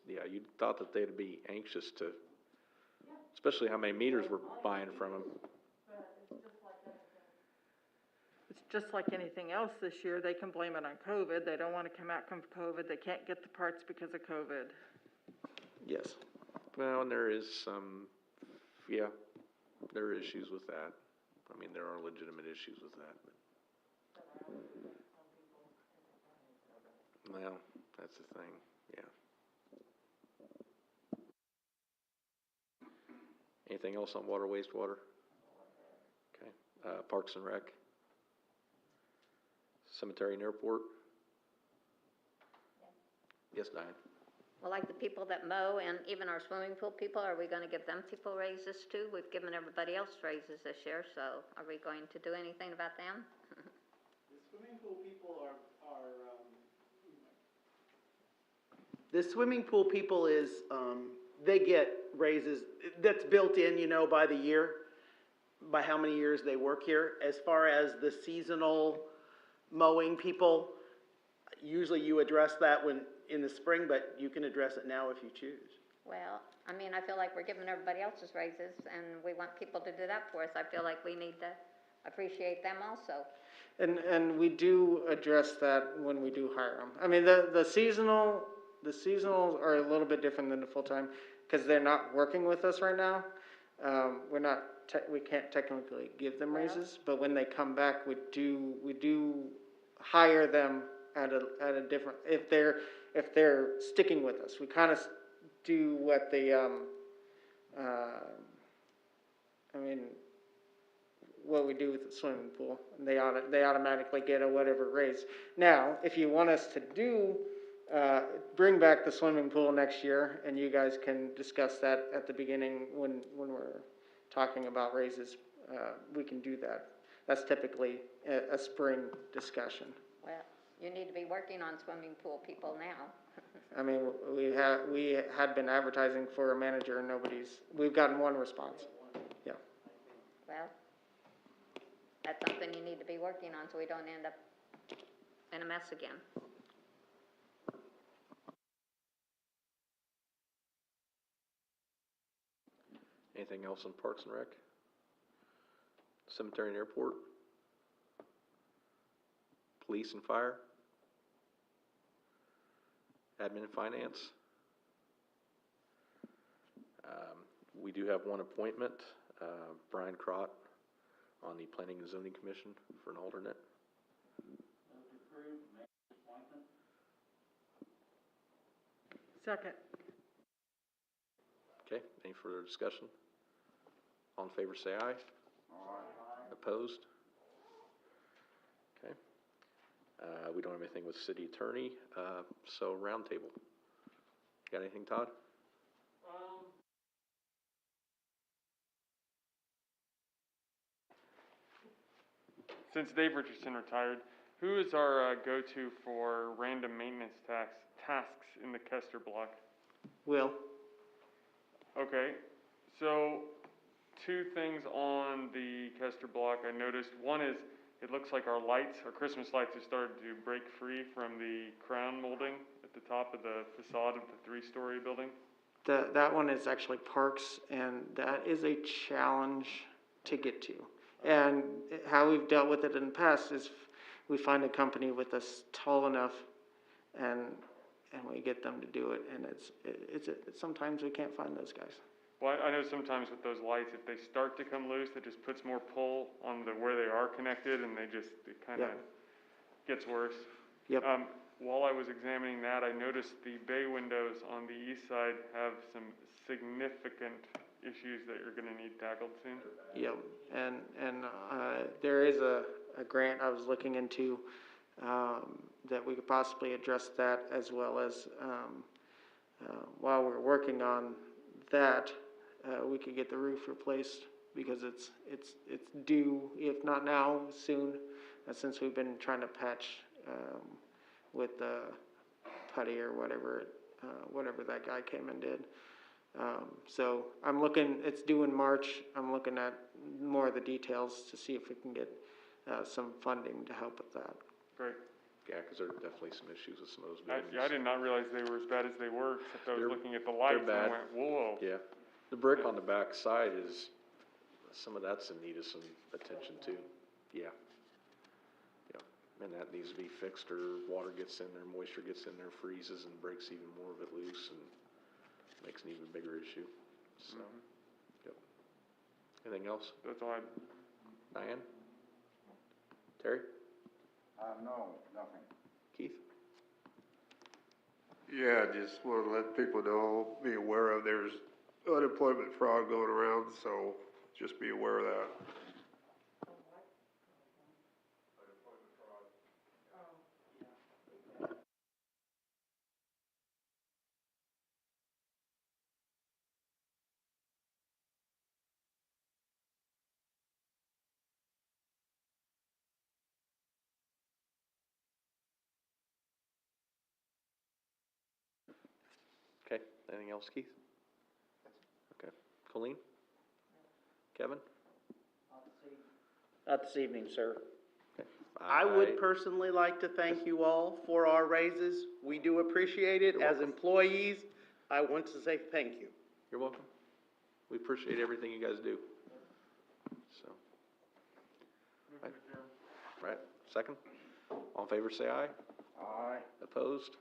yeah, you thought that they'd be anxious to, especially how many meters we're buying from them. It's just like anything else this year. They can blame it on COVID. They don't want to come out from COVID. They can't get the parts because of COVID. Yes. Well, and there is some, yeah, there are issues with that. I mean, there are legitimate issues with that. But, well, that's the thing, yeah. Anything else on water, wastewater? Okay, Parks and Rec? Cemetery and Airport? Yes, Diane? Well, like the people that mow and even our swimming pool people, are we gonna give them people raises too? We've given everybody else raises this year, so are we going to do anything about them? The swimming pool people is, they get raises, that's built in, you know, by the year, by how many years they work here. As far as the seasonal mowing people, usually you address that when, in the spring, but you can address it now if you choose. Well, I mean, I feel like we're giving everybody else's raises, and we want people to do that for us. I feel like we need to appreciate them also. And we do address that when we do hire them. I mean, the seasonals are a little bit different than the full-time, because they're not working with us right now. We can't technically give them raises, but when they come back, we do hire them at a different, if they're sticking with us. We kind of do what what we do with the swimming pool, and they automatically get a whatever raise. Now, if you want us to bring back the swimming pool next year, and you guys can discuss that at the beginning when we're talking about raises, we can do that. That's typically a spring discussion. Well, you need to be working on swimming pool people now. I mean, we had been advertising for a manager, and we've gotten one response. Yeah. Well, that's something you need to be working on so we don't end up in a mess again. Anything else on Parks and Rec? Cemetery and Airport? Police and Fire? Admin and Finance? We do have one appointment, Brian Crott on the Planning and Zoning Commission for an alternate. Move to approve, make the appointment. Second. Okay, any further discussion? All in favor say aye. Aye. Opposed? Okay. We don't have anything with city attorney, so roundtable. Got anything, Todd? Since Dave Richardson retired, who is our go-to for random maintenance tasks in the Kester block? Will? Okay, so two things on the Kester block I noticed. One is, it looks like our Christmas lights have started to break free from the crown molding at the top of the facade of the 3-story building. That one is actually Parks, and that is a challenge to get to. And how we've dealt with it in the past is we find a company with us tall enough, and we get them to do it. And it's sometimes we can't find those guys. Well, I know sometimes with those lights, if they start to come loose, it just puts more pull on where they are connected, and it kind of gets worse. Yep. While I was examining that, I noticed the bay windows on the east side have some significant issues that you're going to need tackled soon. Yep. And there is a grant I was looking into that we could possibly address that, as well as while we're working on that, we could get the roof replaced, because it's due, if not now, soon, since we've been trying to patch with the putty or whatever that guy came and did. So I'm looking, it's due in March. I'm looking at more of the details to see if we can get some funding to help with that. Great. Yeah, because there are definitely some issues with some of those buildings. I did not realize they were as bad as they were, except I was They're- looking at the lights and I bad. went, whoa. Yeah, the brick on the back side some of that's in need of some attention too. Yeah. And that needs to be fixed, or water gets in there, moisture gets in there, freezes and breaks even more of it loose, and makes an even bigger issue. So, Yep. Anything else? That's all I. Diane? Terry? No, nothing. Keith? Yeah, just want to let people know, be aware of, there's unemployment fraud going around, so just be aware of that. Anything else, Keith? Okay. Colleen? Kevin? Not this evening, sir. Okay. I would personally like to thank you all for our raises. We do appreciate it. You're As welcome. employees, I want to say thank you. You're welcome. We appreciate everything you guys do. So. Right, second? All in favor, say aye. Aye. Opposed?